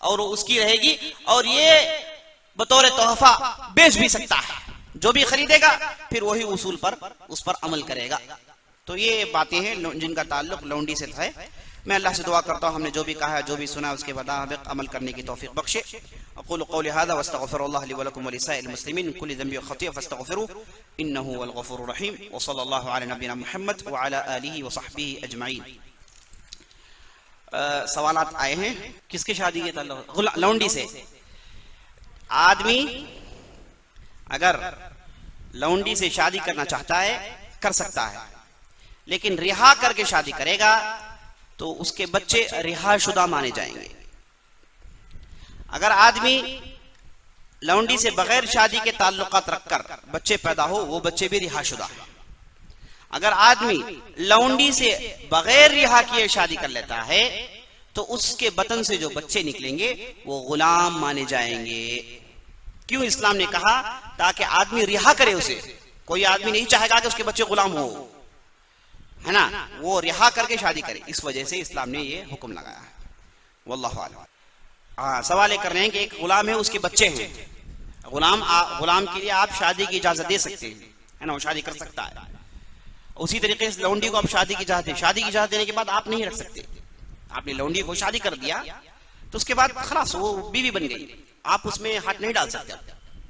और उसकी रहेगी, और ये बतौर तोहफा बेच भी सकता है, जो भी खरीदेगा फिर वही उसूल पर उस पर अमल करेगा। तो ये बातें हैं जिनका ताल्लुक लौंडी से है। मैं अल्लाह से दुआ करता हूँ हमने जो भी कहा है, जो भी सुना, उसके मुताबिक अमल करने की तौफीक बख्शे। अक़ूलु क़ौली हाज़ा व अस्तग़फ़िरुल्लाह ली व लकुम व लिसाइरिल मुस्लिमीन मिन कुल्लि ज़ंबिन व ख़तीअह फ़स्तग़फ़िरूहु इन्नहु हुवल गफ़ूरुर रहीम। व सल्लल्लाहु अला नबीना मुहम्मद व अला आलिहि व सहबिहि अजमईन। सवालात आए हैं, किसके शादी के ताल्लुक? लौंडी से। आदमी अगर लौंडी से शादी करना चाहता है कर सकता है, लेकिन रिहा करके शादी करेगा तो उसके बच्चे रिहाशुदा माने जाएंगे। अगर आदमी लौंडी से बगैर शादी के ताल्लुकात रखकर बच्चे पैदा हो, वो बच्चे भी रिहाशुदा है। अगर आदमी लौंडी से बगैर रिहा किए शादी कर लेता है तो उसके बतन से जो बच्चे निकलेंगे वो गुलाम माने जाएंगे। क्यों इस्लाम ने कहा? ताकि आदमी रिहा करे उसे। कोई आदमी नहीं चाहेगा कि उसके बच्चे गुलाम हो, है ना, वो रिहा करके शादी करे। इस वजह से इस्लाम ने ये हुक्म लगाया है। वल्लाहु आलम। हाँ, सवाल ये कर रहे हैं कि एक गुलाम है, उसके बच्चे हैं। गुलाम के लिए आप शादी की इजाजत दे सकते हैं, है ना, वो शादी कर सकता है। उसी तरीके से लौंडी को आप शादी की इजाजत दें। शादी की इजाजत देने के बाद आप नहीं रख सकते। आपने लौंडी को शादी कर दिया तो उसके बाद खलास वो बीवी बन गई, आप उसमें हाथ नहीं डाल सकते।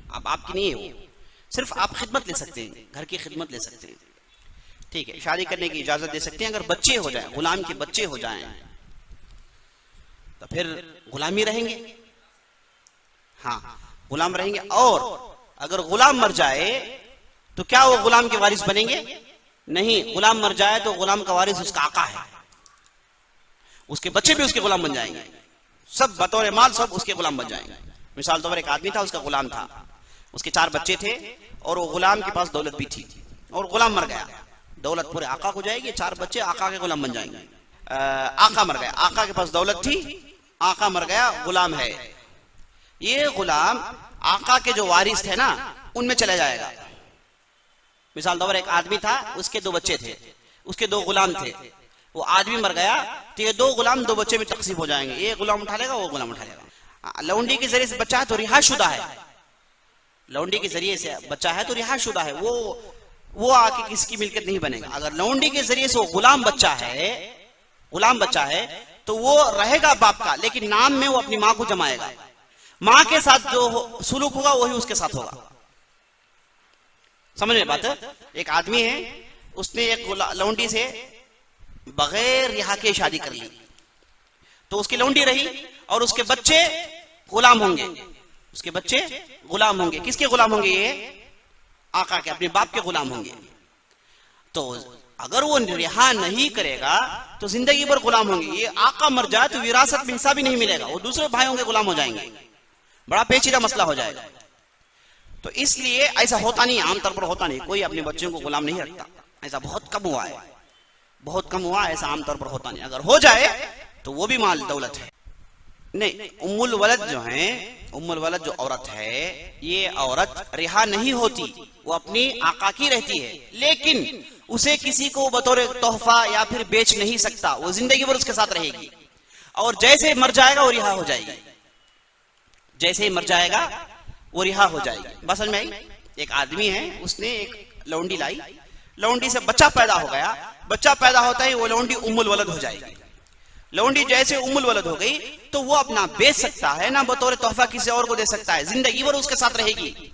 अब आपकी नहीं है वो, सिर्फ आप खिदमत ले सकते हैं, घर की खिदमत ले सकते हैं, ठीक है। शादी करने की इजाजत दे सकते हैं। अगर बच्चे हो जाएं, गुलाम के बच्चे हो जाएं, तो फिर गुलामी रहेंगे। हाँ, गुलाम रहेंगे। और अगर गुलाम मर जाए तो क्या वो गुलाम के वारिस बनेंगे? नहीं, गुलाम मर जाए तो गुलाम का वारिस उसका आका है, उसके बच्चे भी उसके गुलाम बन जाएंगे, सब बतौर माल सब उसके गुलाम बन जाएंगे। मिसाल तौर पर एक आदमी था, उसका गुलाम था, उसके 4 बच्चे थे और वो गुलाम के पास दौलत भी थी, और गुलाम मर गया, दौलत पूरे आका को जाएगी, 4 बच्चे आका के गुलाम बन जाएंगे। आका मर गया, आका के पास दौलत थी, आका मर गया, गुलाम है। ये गुलाम आका के जो वारिस थे ना उनमें चला जाएगा। मिसाल तौर पर एक आदमी था, उसके 2 बच्चे थे, उसके 2 गुलाम थे, वो आदमी मर गया तो ये 2 गुलाम 2 बच्चे में तकसीम हो जाएंगे। ये गुलाम उठा लेगा, वो गुलाम उठा लेगा। लौंडी के जरिए से बच्चा है तो रिहाशुदा है, लौंडी के जरिए से बच्चा है तो रिहाशुदा है, वो आके किसकी मिल्कियत नहीं बनेगा। अगर लौंडी के जरिए से वो गुलाम बच्चा है तो वो रहेगा बाप का, लेकिन नाम में वो अपनी माँ को जमाएगा। माँ के साथ जो सुलूक होगा वही उसके साथ होगा। समझ में बात? एक आदमी है, उसने एक लौंडी से बगैर रिहा के शादी कर ली, तो उसकी लौंडी रही और उसके बच्चे गुलाम होंगे, उसके बच्चे गुलाम होंगे। किसके गुलाम होंगे? ये आका के, अपने बाप के गुलाम होंगे। तो अगर वो रिहा नहीं करेगा तो जिंदगी भर गुलाम होंगे। ये आका मर जाए तो विरासत में हिस्सा भी नहीं मिलेगा, वो दूसरे भाइयों के गुलाम हो जाएंगे, बड़ा पेचीदा मसला हो जाएगा। तो इसलिए ऐसा होता नहीं, आमतौर पर होता नहीं, कोई अपने बच्चों को गुलाम नहीं रखता, ऐसा बहुत कम हुआ है, बहुत कम हुआ, ऐसा आमतौर पर होता नहीं। अगर हो जाए तो वो भी माल दौलत है। नहीं, उम्मुल वलद जो है, उम्मुल वलद जो औरत है, ये औरत रिहा नहीं होती, वो अपनी आका की रहती है, लेकिन उसे किसी को बतौर तोहफा या फिर बेच नहीं सकता, वो जिंदगी भर उसके साथ रहेगी। और जैसे मर जाएगा वो रिहा हो जाएगी, जैसे ही मर जाएगा वो रिहा हो जाएगी। बस समझ में आई? एक आदमी है, उसने एक लौंडी लाई, लौंडी से बच्चा पैदा हो गया, बच्चा पैदा होता है वो लौंडी उम्मुल वलद हो जाएगी। लौंडी जैसे उम्मुल वलद हो गई तो वो अपना बेच सकता है, ना बतौर तोहफा किसी और को दे सकता है, जिंदगी भर उसके साथ रहेगी।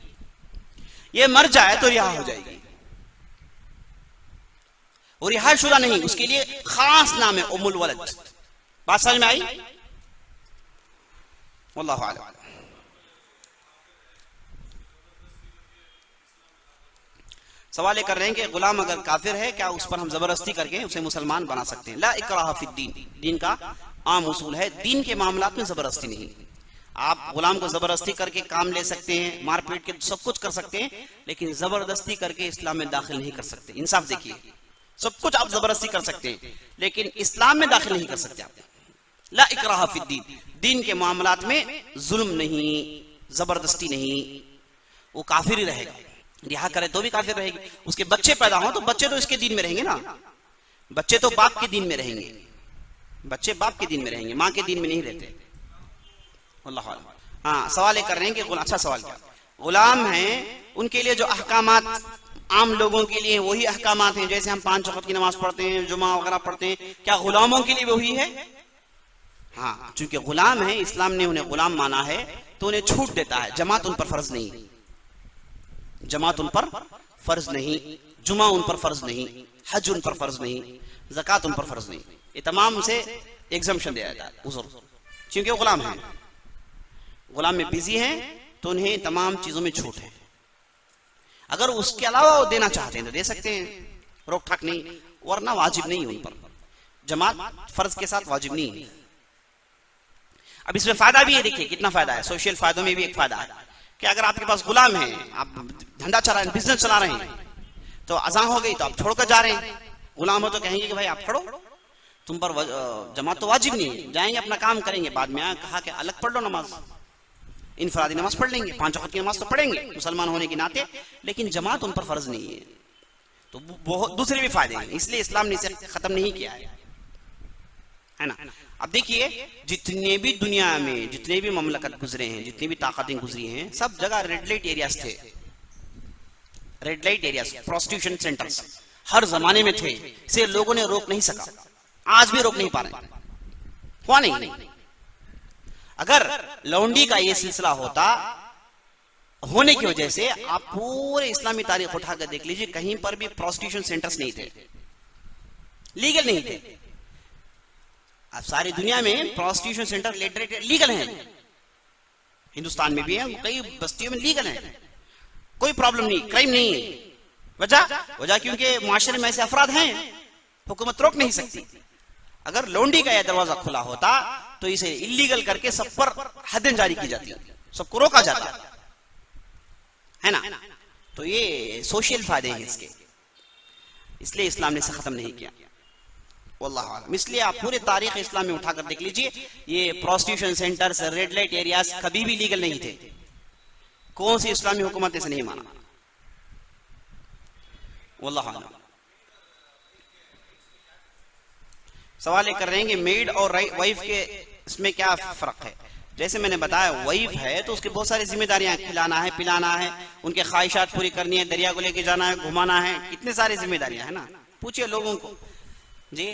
ये मर जाए तो रिहा हो जाएगी, और रिहाशुदा नहीं, उसके लिए खास नाम है उम्मुल वलद। बात समझ में आई? वल्लाहु आलम। सवाल कर रहे हैं कि गुलाम अगर काफिर है क्या उस पर हम जबरदस्ती करके उसे मुसलमान बना सकते हैं? ला इकराह फिद्दीन, दीन का आम उसूल है, दीन के मामलात में जबरदस्ती नहीं। आप गुलाम को जबरदस्ती करके काम ले सकते हैं, मारपीट के सब कुछ कर सकते हैं, लेकिन जबरदस्ती करके इस्लाम में दाखिल नहीं कर सकते। इंसाफ देखिए, सब कुछ आप जबरदस्ती कर सकते हैं लेकिन इस्लाम में दाखिल नहीं कर सकते आप। ला इकराह फिद्दीन, दीन के मामलात में जुल्म नहीं, जबरदस्ती नहीं, वो काफिर ही रहेगा। रिहा करे तो भी काफिर रहेगी। उसके बच्चे पैदा हो तो बच्चे तो इसके दीन में रहेंगे ना, बच्चे तो बाप के दीन में रहेंगे, बच्चे बाप के दीन में रहेंगे, माँ के दीन में नहीं रहते। अल्लाह। हाँ, सवाल ये कर रहे हैं कि अच्छा सवाल क्या, गुलाम हैं उनके लिए जो अहकामात आम लोगों के लिए वही अहकामात हैं, जैसे हम 5 वक्त की नमाज पढ़ते हैं, जुमा वगैरह पढ़ते हैं, क्या गुलामों के लिए वही है? हाँ, चूंकि गुलाम है, इस्लाम ने उन्हें गुलाम माना है तो उन्हें छूट देता है। जमात उन पर फर्ज नहीं, जमात उन पर फर्ज नहीं, जुमा उन पर फर्ज नहीं, हज उन पर फर्ज नहीं, ज़कात उन पर फर्ज नहीं, ये तमाम उसे एग्जम्पशन दिया जाता है उज़र, क्योंकि वो गुलाम है, गुलाम में बिजी हैं तो उन्हें तमाम चीजों में छूट है। अगर उसके अलावा वो देना चाहते हैं तो दे सकते हैं, रोक ठाक नहीं, वरना वाजिब नहीं उन पर, जमात फर्ज के साथ वाजिब नहीं है। अब इसमें फायदा भी है, देखिए कितना फायदा है, सोशल फायदों में भी एक फायदा है कि अगर आपके पास गुलाम है, आप धंधा चला रहे हैं, बिजनेस चला रहे हैं, तो अज़ान हो गई तो आप छोड़कर जा रहे हैं, गुलाम हो तो कहेंगे कि भाई आप पढ़ो, तुम पर जमात तो वाजिब नहीं है, जाएंगे अपना काम करेंगे, बाद में कहा कि अलग पढ़ लो नमाज, इनफरादी नमाज पढ़ लेंगे, 5 वक्त की नमाज तो पढ़ेंगे मुसलमान होने के नाते, लेकिन जमात उन पर फर्ज नहीं है। तो बहुत दूसरे भी फायदे हैं, इसलिए इस्लाम ने इसे खत्म नहीं किया है ना। अब देखिए, जितने भी दुनिया में जितने भी ममलकत गुजरे हैं, जितनी भी ताकतें गुजरी हैं, सब जगह रेड लाइट एरियाज थे, red light areas, prostitution centres हर जमाने में थे, इसे लोगों ने रोक नहीं सका, आज भी रोक नहीं पा रहे, हुआ नहीं। अगर लौंडी का ये सिलसिला होता, होने की वजह से आप पूरे इस्लामी तारीख उठाकर देख लीजिए, कहीं पर भी प्रोस्टिट्यूशन सेंटर्स नहीं थे, लीगल नहीं थे। अब सारी दुनिया में प्रोस्टिट्यूशन सेंटर लीगल हैं, हिंदुस्तान में भी है, कई बस्तियों में लीगल है, कोई प्रॉब्लम नहीं, क्राइम नहीं है। वजह क्योंकि मुआशरे में ऐसे अफराद हैं, हुकूमत रोक नहीं सकती। अगर लौंडी का यह दरवाजा खुला होता तो इसे इलीगल करके सब पर हदें जारी की जाती, सबको रोका जाता है ना। तो ये सोशल फायदे हैं इसके, इसलिए इस्लाम ने इसे खत्म नहीं किया, वल्लाहु आलम। इसलिए आप पूरे तारीख इस्लाम में उठाकर देख लीजिए, ये prostitution centres, red light areas कभी भी लीगल नहीं थे, कौन सी इस्लामी हुकूमत इसे नहीं माना, वल्लाहु आलम। सवाल ये कर रहे हैं कि मेड और वाइफ के इसमें क्या फर्क है। जैसे मैंने बताया, वाइफ है तो उसकी बहुत सारी जिम्मेदारियां, खिलाना है, पिलाना है, उनके ख्वाहिशात पूरी करनी है, दरिया को लेके जाना है, घुमाना है, कितनी सारी जिम्मेदारियां है ना। पूछिए लोगों को जी,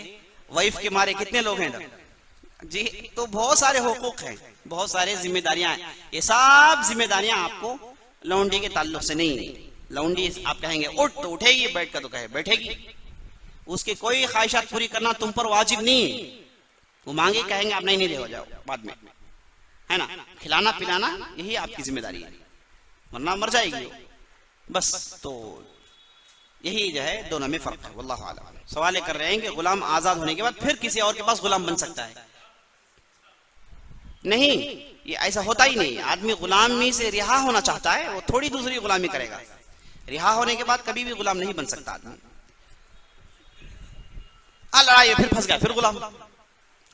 वाइफ के मारे कितने लोग हैं जी, तो बहुत सारे हुकूक हैं, बहुत सारे जिम्मेदारियां हैं। ये सब जिम्मेदारियां आपको लौंडी के ताल्लुक से नहीं है। लौंडी आप कहेंगे उठ तो उठेगी, बैठ कर तो कहे बैठेगी, उसकी कोई ख्वाहिशात पूरी करना तुम पर वाजिब नहीं है। वो मांगे कहेंगे आप नहीं दे हो जाओ बाद में, है ना। खिलाना पिलाना यही आपकी जिम्मेदारी है, वरना मर जाएगी बस। तो यही जो है दोनों में फर्क है, वल्लाहु आलम। सवाल कर रहे हैं कि गुलाम आजाद होने के बाद फिर किसी और के पास गुलाम बन सकता है? नहीं, ये ऐसा होता ही नहीं। आदमी गुलामी से रिहा होना चाहता है, वो थोड़ी दूसरी गुलामी करेगा। रिहा होने के बाद कभी भी गुलाम नहीं बन सकता आदमी। लड़ाई फिर फंस गया, फिर गुलाम,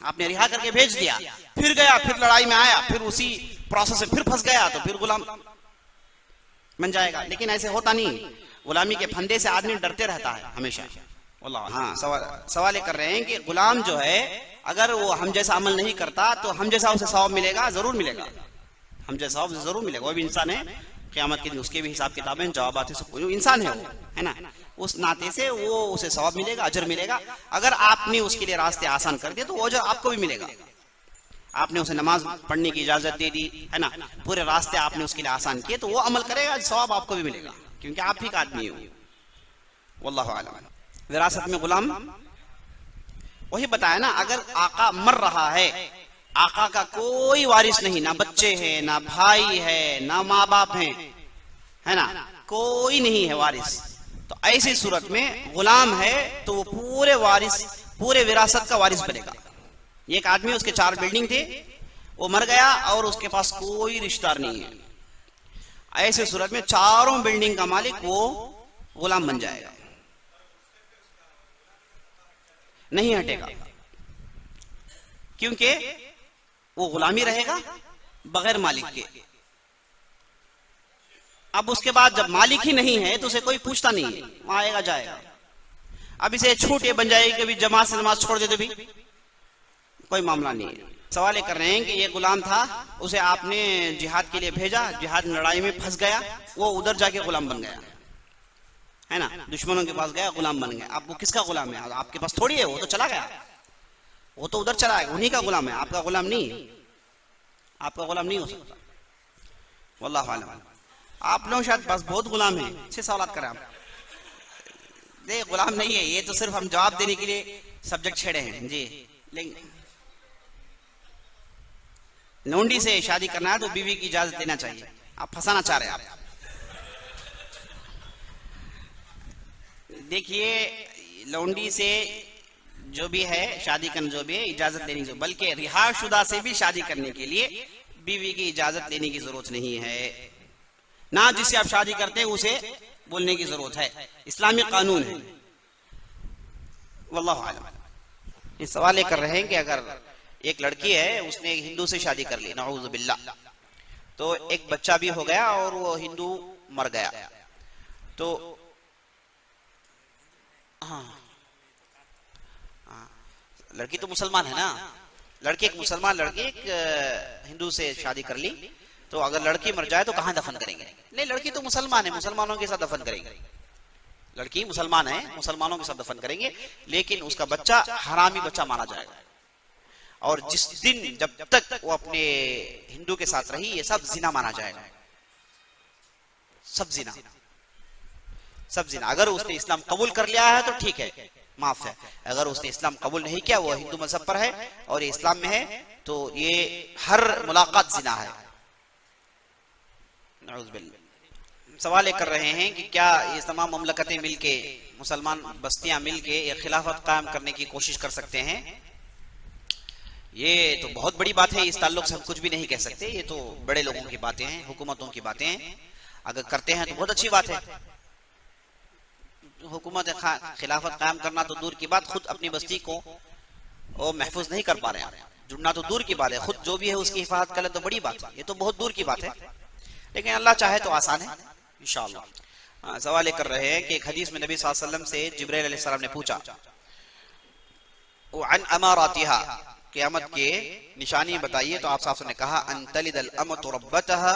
आपने रिहा करके भेज दिया, फिर गया, फिर लड़ाई में आया, फिर उसी प्रोसेस से फिर फंस गया, तो फिर गुलाम बन जाएगा। लेकिन ऐसे होता नहीं, गुलामी के फंदे से आदमी डरते रहता है हमेशा। हाँ, सवाल ये कर रहे हैं कि गुलाम जो है अगर वो हम जैसा अमल नहीं करता तो हम जैसा उसे सवाब मिलेगा? जरूर मिलेगा, हम जैसा सवाब जरूर मिलेगा। वो भी इंसान है, क़यामत के दिन उसके भी हिसाब किताबें, जवाबात, सब इंसान है वो, है ना। उस नाते से वो उसे सवाब मिलेगा, अजर मिलेगा। अगर आपने उसके लिए रास्ते आसान कर दिए तो वो अजर आपको भी मिलेगा। आपने उसे नमाज पढ़ने की इजाजत दे दी, है ना, पूरे रास्ते आपने उसके लिए आसान किए, तो वो अमल करेगा, सवाब आपको भी मिलेगा, क्योंकि आप ही का आदमी हो। वल्लाहु आलम। विरासत में गुलाम वही बताया ना, अगर आका मर रहा है, आका का कोई वारिस नहीं, ना बच्चे हैं, ना भाई है, ना माँ बाप हैं, है ना, कोई नहीं है वारिस, तो ऐसी सूरत में गुलाम है तो वो पूरे वारिस, पूरे विरासत का वारिस बनेगा। एक आदमी, उसके 4 बिल्डिंग थे, वो मर गया और उसके पास कोई रिश्तेदार नहीं है, ऐसे सूरत में चारों बिल्डिंग का मालिक वो गुलाम बन जाएगा, नहीं हटेगा, क्योंकि वो गुलामी रहेगा बगैर मालिक के। अब उसके बाद जब मालिक ही नहीं है तो उसे कोई पूछता नहीं है, वहां आएगा जाएगा। अब इसे छूट ये बन जाएगी कभी जमात से नमाज छोड़ दे तो भी कोई मामला नहीं है। सवाल ये कर रहे हैं कि ये गुलाम था, उसे आपने जिहाद के लिए भेजा, जिहाद लड़ाई में फंस गया, वो उधर जाके गुलाम बन गया है ना, दुश्मनों के पास गया गुलाम बन गया। अब वो किसका गुलाम है? आपके पास थोड़ी है, वो तो चला गया, वो तो उधर चला गया, उन्हीं का गुलाम है, आपका गुलाम नहीं, आपका गुलाम नहीं हो सकता। वल्लाहु आलम। आप लोग शायद बस बहुत गुलाम हैं, अच्छे सवाल करें आप। नहीं गुलाम नहीं है, ये तो सिर्फ हम जवाब देने के लिए सब्जेक्ट छेड़े हैं जी। लेकिन लौंडी से शादी करना है तो बीवी की इजाजत लेना चाहिए। आप फंसाना चाह रहे हैं आप। देखिए लौंडी से जो भी है शादी करना, जो भी है इजाजत लेने की, बल्कि रिहाशुदा से भी शादी करने के लिए बीवी की इजाजत लेने की जरूरत नहीं है। ना जिससे आप शादी करते हैं उसे बोलने की जरूरत है, इस्लामी कानून है। वल्लाहु आलम। ये सवाल ये कर रहे हैं कि अगर एक लड़की है उसने एक हिंदू से शादी कर ली, नऊज़ु बिल्लाह, तो एक बच्चा भी हो गया और वो हिंदू मर गया, तो हाँ लड़की तो मुसलमान है ना, लड़की एक मुसलमान लड़की एक हिंदू से शादी कर ली, तो अगर लड़की मर जाए तो कहाँ दफन करेंगे? नहीं लड़की तो मुसलमान है, मुसलमानों के साथ दफन करेंगे। लड़की मुसलमान है, मुसलमानों के साथ दफन करेंगे, लेकिन उसका बच्चा हरामी बच्चा माना जाएगा। और जिस दिन जब तक वो अपने हिंदू के साथ रही, ये सब जिना माना जाएगा, सब जिना, सब जिना। अगर उसने इस्लाम कबूल कर लिया है तो ठीक है, माफ है। अगर उसने इस्लाम कबूल नहीं किया, वो हिंदू मजहब पर है और ये इस्लाम में है, तो ये हर मुलाकात जिना है। सवाल ये कर रहे हैं कि क्या ये तमाम ममलकतें मिलके, मुसलमान बस्तियां मिलके ये खिलाफत कायम करने की कोशिश कर सकते हैं? ये तो बहुत बड़ी बात है, इस ताल्लुक से हम कुछ भी नहीं कह सकते, ये तो बड़े लोगों की बातें हैं, हुकूमतों की बातें हैं। अगर करते हैं तो बहुत अच्छी बात है। हुकूमत खिलाफत कायम करना तो दूर की बात, खुद अपनी बस्ती को वो महफूज नहीं कर पा रहे हैं, जुड़ना तो दूर की बात है, खुद जो भी है उसकी हिफाजत करें तो बड़ी बात है, ये तो बहुत दूर की बात है, लेकिन अल्लाह चाहे तो आसान है इंशाअल्लाह। सवाल ये कर रहे हैं कि एक हदीस में नबी सल्लल्लाहु अलैहि वसल्लम से जिब्राइल अलैहिस्सलाम ने पूछा, अन अमारातिहा, क़यामत के निशानी बताइए, तो आप साहब ने कहा अन तलिदल अमतु रब्बतहा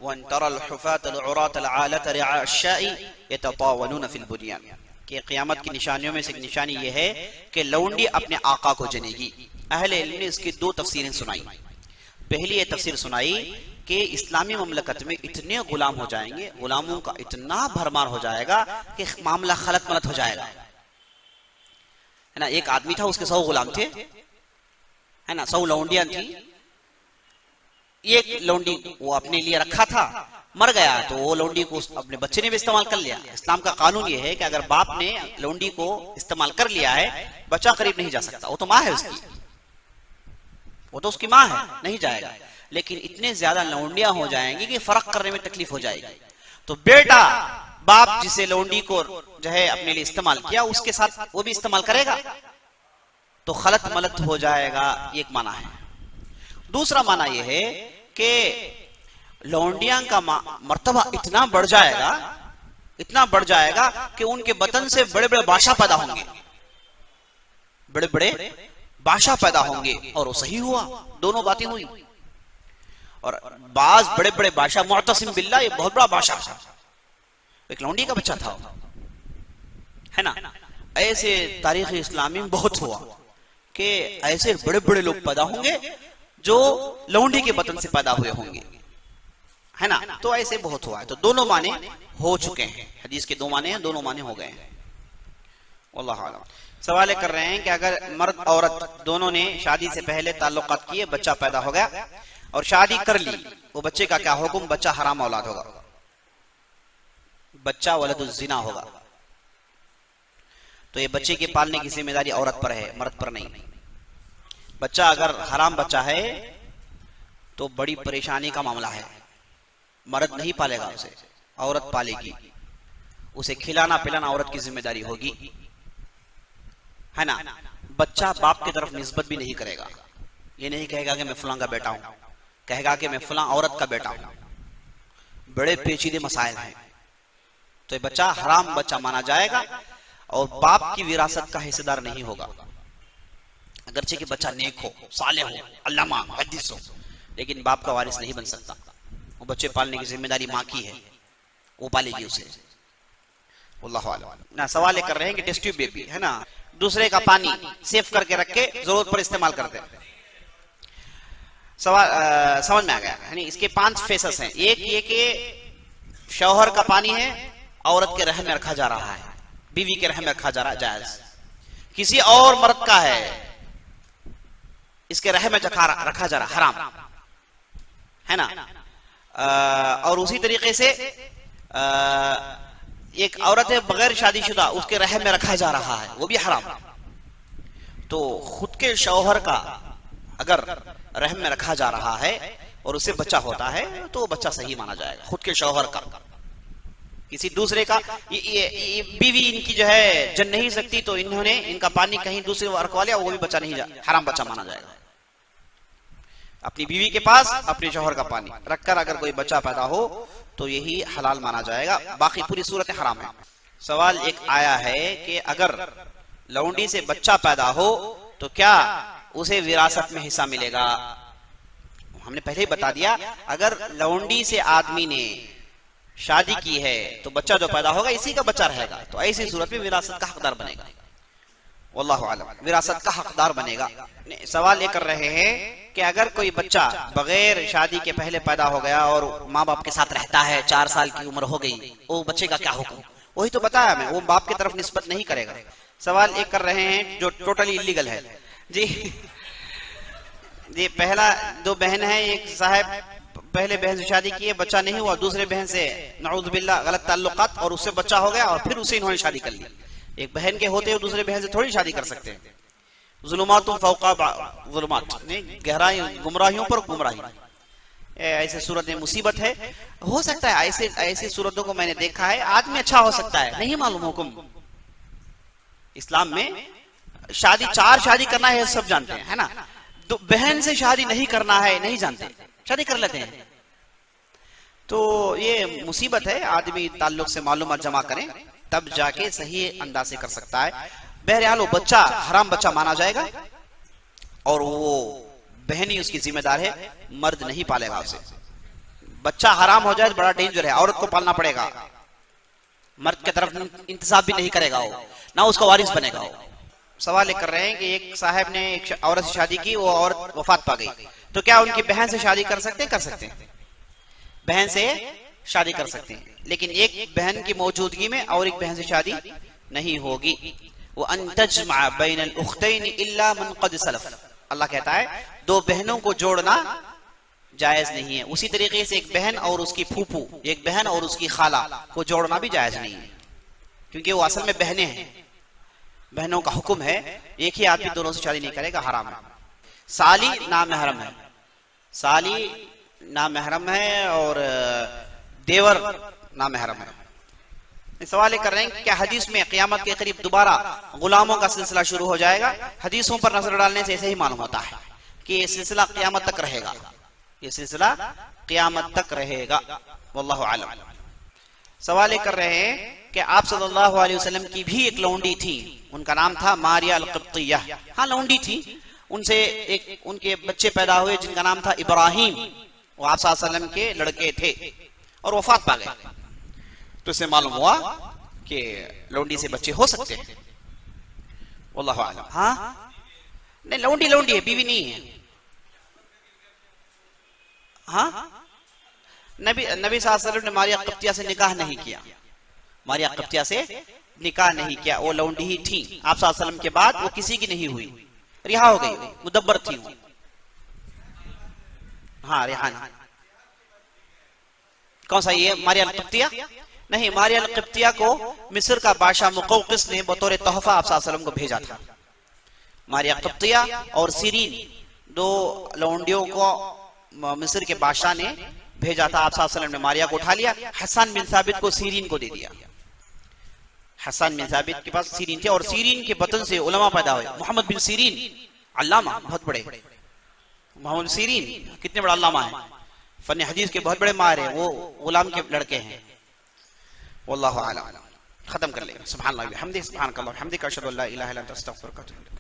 व अन तरल हुफातल उरातल आलत रिआशाई यततावलून फिल बुनियान, कि क़यामत की निशानियों में से एक निशानी ये है कि लौंडी अपने आका को जनेगी। अहले इल्म ने इसकी दो तफसीरें सुनाई। पहली ये तफसीर सुनाई कि इस्लामी ममलकत में इतने गुलाम हो जाएंगे, गुलामों का इतना भरमार हो जाएगा कि मामला खलत मलत हो जाएगा, है ना। एक आदमी था, उसके 100 गुलाम थे, है ना, 100 लौंडियां थी। एक लौंडी वो अपने लिए रखा था, मर गया, तो वो लौंडी को अपने बच्चे ने भी इस्तेमाल कर लिया। इस्लाम का कानून ये है कि अगर बाप ने लौंडी को इस्तेमाल कर लिया है, बच्चा करीब नहीं जा सकता, वो तो माँ है उसकी, वो तो उसकी माँ है, नहीं जाएगा। लेकिन इतने ज्यादा लौंडियां हो जाएंगी कि फर्क करने में तकलीफ हो जाएगी, तो बेटा बाप जिसे लौंडी को जो है अपने लिए इस्तेमाल किया, उसके साथ वो भी इस्तेमाल करेगा, तो खलत मलत हो जाएगा, एक माना है। दूसरा माना यह है कि लौंडियां का मर्तबा इतना बढ़ जाएगा, इतना बढ़ जाएगा कि उनके बतन से बड़े बड़े बादशाह पैदा होंगे, बड़े बड़े बादशाह पैदा होंगे। और वो सही हुआ, दोनों बातें हुई। और बाज बड़े बड़े बादशाह, मुअतसिम बिल्लाह ये बहुत बड़ा बादशाह था, एक लौंडी का बच्चा था, है ना। ऐसे तारीख इस्लामी में बहुत हुआ कि ऐसे बड़े बड़े लोग पैदा होंगे जो लौंडी के बतन से पैदा हुए होंगे, है ना। तो ऐसे बहुत हुआ है। तो दोनों माने हो चुके हैं, हदीस के 2 माने हैं, दोनों माने हो गए हैं। अल्लाह आलम। सवाल कर रहे हैं कि अगर मर्द औरत दोनों ने शादी से पहले ताल्लुकात किए, बच्चा पैदा हो गया और शादी कर ली, वो बच्चे का क्या हुक्म? बच्चा हराम औलाद होगा, बच्चा वलदुज़ ज़िना होगा। तो ये बच्चे के पालने की जिम्मेदारी औरत पर है, मर्द पर नहीं। बच्चा अगर हराम बच्चा है तो बड़ी परेशानी का मामला है, मर्द नहीं पालेगा उसे, औरत पालेगी। उसे खिलाना पिलाना औरत की जिम्मेदारी होगी, है ना। बच्चा बाप की तरफ निस्बत भी नहीं करेगा, ये नहीं कहेगा कि मैं फलां का बेटा हूं, कहेगा कि मैं फलां औरत का बेटा हूं। बड़े पेचीदे मसाइल हैं, तो ये बच्चा हराम बच्चा माना जाएगा। और बाप की विरासत का हिस्सेदार नहीं होगा। अगरचे कि बच्चा नेक हो, सालेह हो, अल्लामा, मुहद्दिस हो, लेकिन बाप का वारिस नहीं बन सकता। वो बच्चे पालने की जिम्मेदारी माँ की है, वो पालेगी उसे। अल्लाह ना सवाल कर रहे हैं कि टेस्ट ट्यूब बेबी है ना, दूसरे का पानी सेव करके रख के जरूरत पर इस्तेमाल करते हैं। सवाल समझ में आ गया है। इसके 5 फेसेस हैं। एक ये कि शौहर का पानी है, औरत के रहम में रखा जा रहा है, बीवी के रहम में रखा जा रहा है, जायज। किसी और मर्द का है, इसके रहम में रखा जा रहा, हराम है ना। और उसी तरीके से एक औरत है बगैर शादीशुदा, उसके रहम में रखा जा रहा है, वो भी हराम। तो खुद के शौहर का अगर रहम में रखा जा रहा है और उससे बच्चा होता है तो बच्चा सही माना जाएगा। खुद के शौहर का, किसी दूसरे का, ये बीवी इनकी जो है जन नहीं सकती, तो इन्होंने इनका पानी कहीं दूसरे रखवा लिया, वो भी बच्चा नहीं, हराम बच्चा माना जाएगा। अपनी बीवी के पास अपने शौहर का पानी रखकर अगर कोई बच्चा पैदा हो तो यही हलाल माना जाएगा, बाकी पूरी सूरत हराम है। सवाल एक आया है कि अगर लौंडी से बच्चा पैदा हो तो क्या उसे विरासत में हिस्सा मिलेगा? हमने पहले ही बता दिया, अगर लौंडी से आदमी ने शादी की है तो बच्चा जो पैदा होगा इसी का बच्चा रहेगा, तो ऐसी सूरत में विरासत का हकदार बनेगा। वल्लाहु आलम, विरासत का हकदार बनेगा। सवाल ये कर रहे हैं कि अगर कोई बच्चा बगैर शादी के पहले पैदा हो गया और माँ बाप के साथ रहता है, 4 साल की उम्र हो गई, वो बच्चे का क्या हुक्म? वही तो बताया मैं, वो बाप की तरफ निस्बत नहीं करेगा। सवाल एक कर रहे हैं जो टोटली इलीगल है जी। पहला 2 बहन है, एक साहब पहले बहन से शादी की है, बच्चा नहीं हुआ, दूसरे बहन से नऊज़ बिल्लाह गलत ताल्लुकात और उससे बच्चा हो गया और फिर उसे इन्होंने शादी कर ली। एक बहन के होते हुए दूसरे बहन से थोड़ी शादी कर सकते हैं। ज़ुलुमातुन फ़ौक़ा ज़ुलुमात, गहराई गुमराहियों पर गुमराही, ऐसे सूरत में मुसीबत है। हो सकता है ऐसी सूरतों को मैंने देखा है। आदमी अच्छा हो सकता है, नहीं मालूम हुक्म। इस्लाम में शादी 4 शादी करना है सब जानते हैं, है ना। तो बहन से शादी नहीं करना है नहीं जानते, शादी कर लेते हैं। तो ये मुसीबत है। आदमी ताल्लुक से मालूमात जमा करें तब जाके सही अंदाज से कर सकता है। बहरहाल वो बच्चा हराम बच्चा माना जाएगा और वो बहन ही उसकी जिम्मेदार है, मर्द नहीं पालेगा उसे। बच्चा हराम हो जाए तो बड़ा डेंजर है, औरत को पालना पड़ेगा, मर्द की तरफ इंतजाम भी नहीं करेगा वो, ना उसका वारिस बनेगा वो। सवाल ये कर रहे हैं कि एक साहब ने एक औरत से शादी की, वो औरत वफात पा गई, तो क्या उनकी बहन से शादी कर सकते हैं? कर सकते हैं, बहन से शादी कर सकते हैं, लेकिन एक बहन की मौजूदगी में और एक बहन से शादी नहीं होगी। वो अंतजमा बैनल उख्तैन इल्ला मन क़द सलफ, अल्लाह कहता है 2 बहनों को जोड़ना जायज नहीं है। उसी तरीके से एक बहन और उसकी फूफू, एक बहन और उसकी खाला को जोड़ना भी जायज नहीं है, क्योंकि वो असल में बहनें हैं। बहनों का हुक्म है, एक ही आदमी दोनों से शादी नहीं करेगा, हराम है। साली नामहरम है, साली नामहरम है और देवर नामहरम है। सवाल कर रहे हैं कि क्या हदीस में क़यामत के करीब दोबारा गुलामों का सिलसिला शुरू हो जाएगा? हदीसों पर नजर डालने से ऐसे ही मालूम होता है कि ये सिलसिला क़यामत तक रहेगा, ये सिलसिला क़यामत तक रहेगा। वल्लाहु आलम। सवाल कर रहे हैं कि आप सल्लल्लाहु अलैहि वसल्लम की भी एक लौंडी थी, उनका नाम था मारिया अल-क़िब्तिया। हाँ, लौंडी थी, उनसे एक उनके बच्चे पैदा हुए जिनका नाम था इब्राहिम। वो आप सल्लल्लाहु अलैहि वसल्लम के लड़के थे और वफात पा गए। तो इससे मालूम हुआ कि लौंडी से बच्चे हो सकते हैं। वल्लाहु आलम। हाँ, नहीं, लौंडी लौंडी है, बीवी नहीं है। हाँ, नबी सल्लल्लाहु अलैहि वसल्लम ने मारिया क़िब्तिया से निकाह नहीं किया, मारिया क़िब्तिया से निकाह नहीं किया, वो लौंडी ही थी। आप सल्लल्लाहु अलैहि वसल्लम के बाद वो किसी की नहीं हुई, रिहा हो गई, मुदब्बर थी वो। हाँ, रिहान। कौन सा ये मारिया अल-क़िब्तिया? नहीं, मारिया अल-क़िब्तिया को मिस्र का बादशाह मुक़ौक़िस ने बतौर तोहफा आप सल्लल्लाहु अलैहि वसल्लम को भेजा था। मारिया क़िब्तिया और सीरीन 2 लौंडियों को मिस्र के बादशाह ने भेजा था। आप सल्लल्लाहु अलैहि वसल्लम ने मारिया को उठा लिया, हसन बिन साबित को सीरीन को दे दिया। हसन बिन साबित के पास सीरीन थे और सीरीन के बतन से उलमा पैदा हुए। मोहम्मद बिन सीरीन अल्लामा, बहुत बड़े मोहम्मद सीरीन कितने बड़ा अल्लामा है, फन हदीस के बहुत बड़े माहिर हैं, वो गुलाम के लड़के हैं। वल्लाहु आलम। खत्म कर लेंगे। सुभान अल्लाह बिहम्दिही, सुभानक अल्लाहुम्मा बिहम्दिका, अशहदु अल्ला इलाहा इल्ला अंता, अस्तगफिरुका व अतूबु इलैक।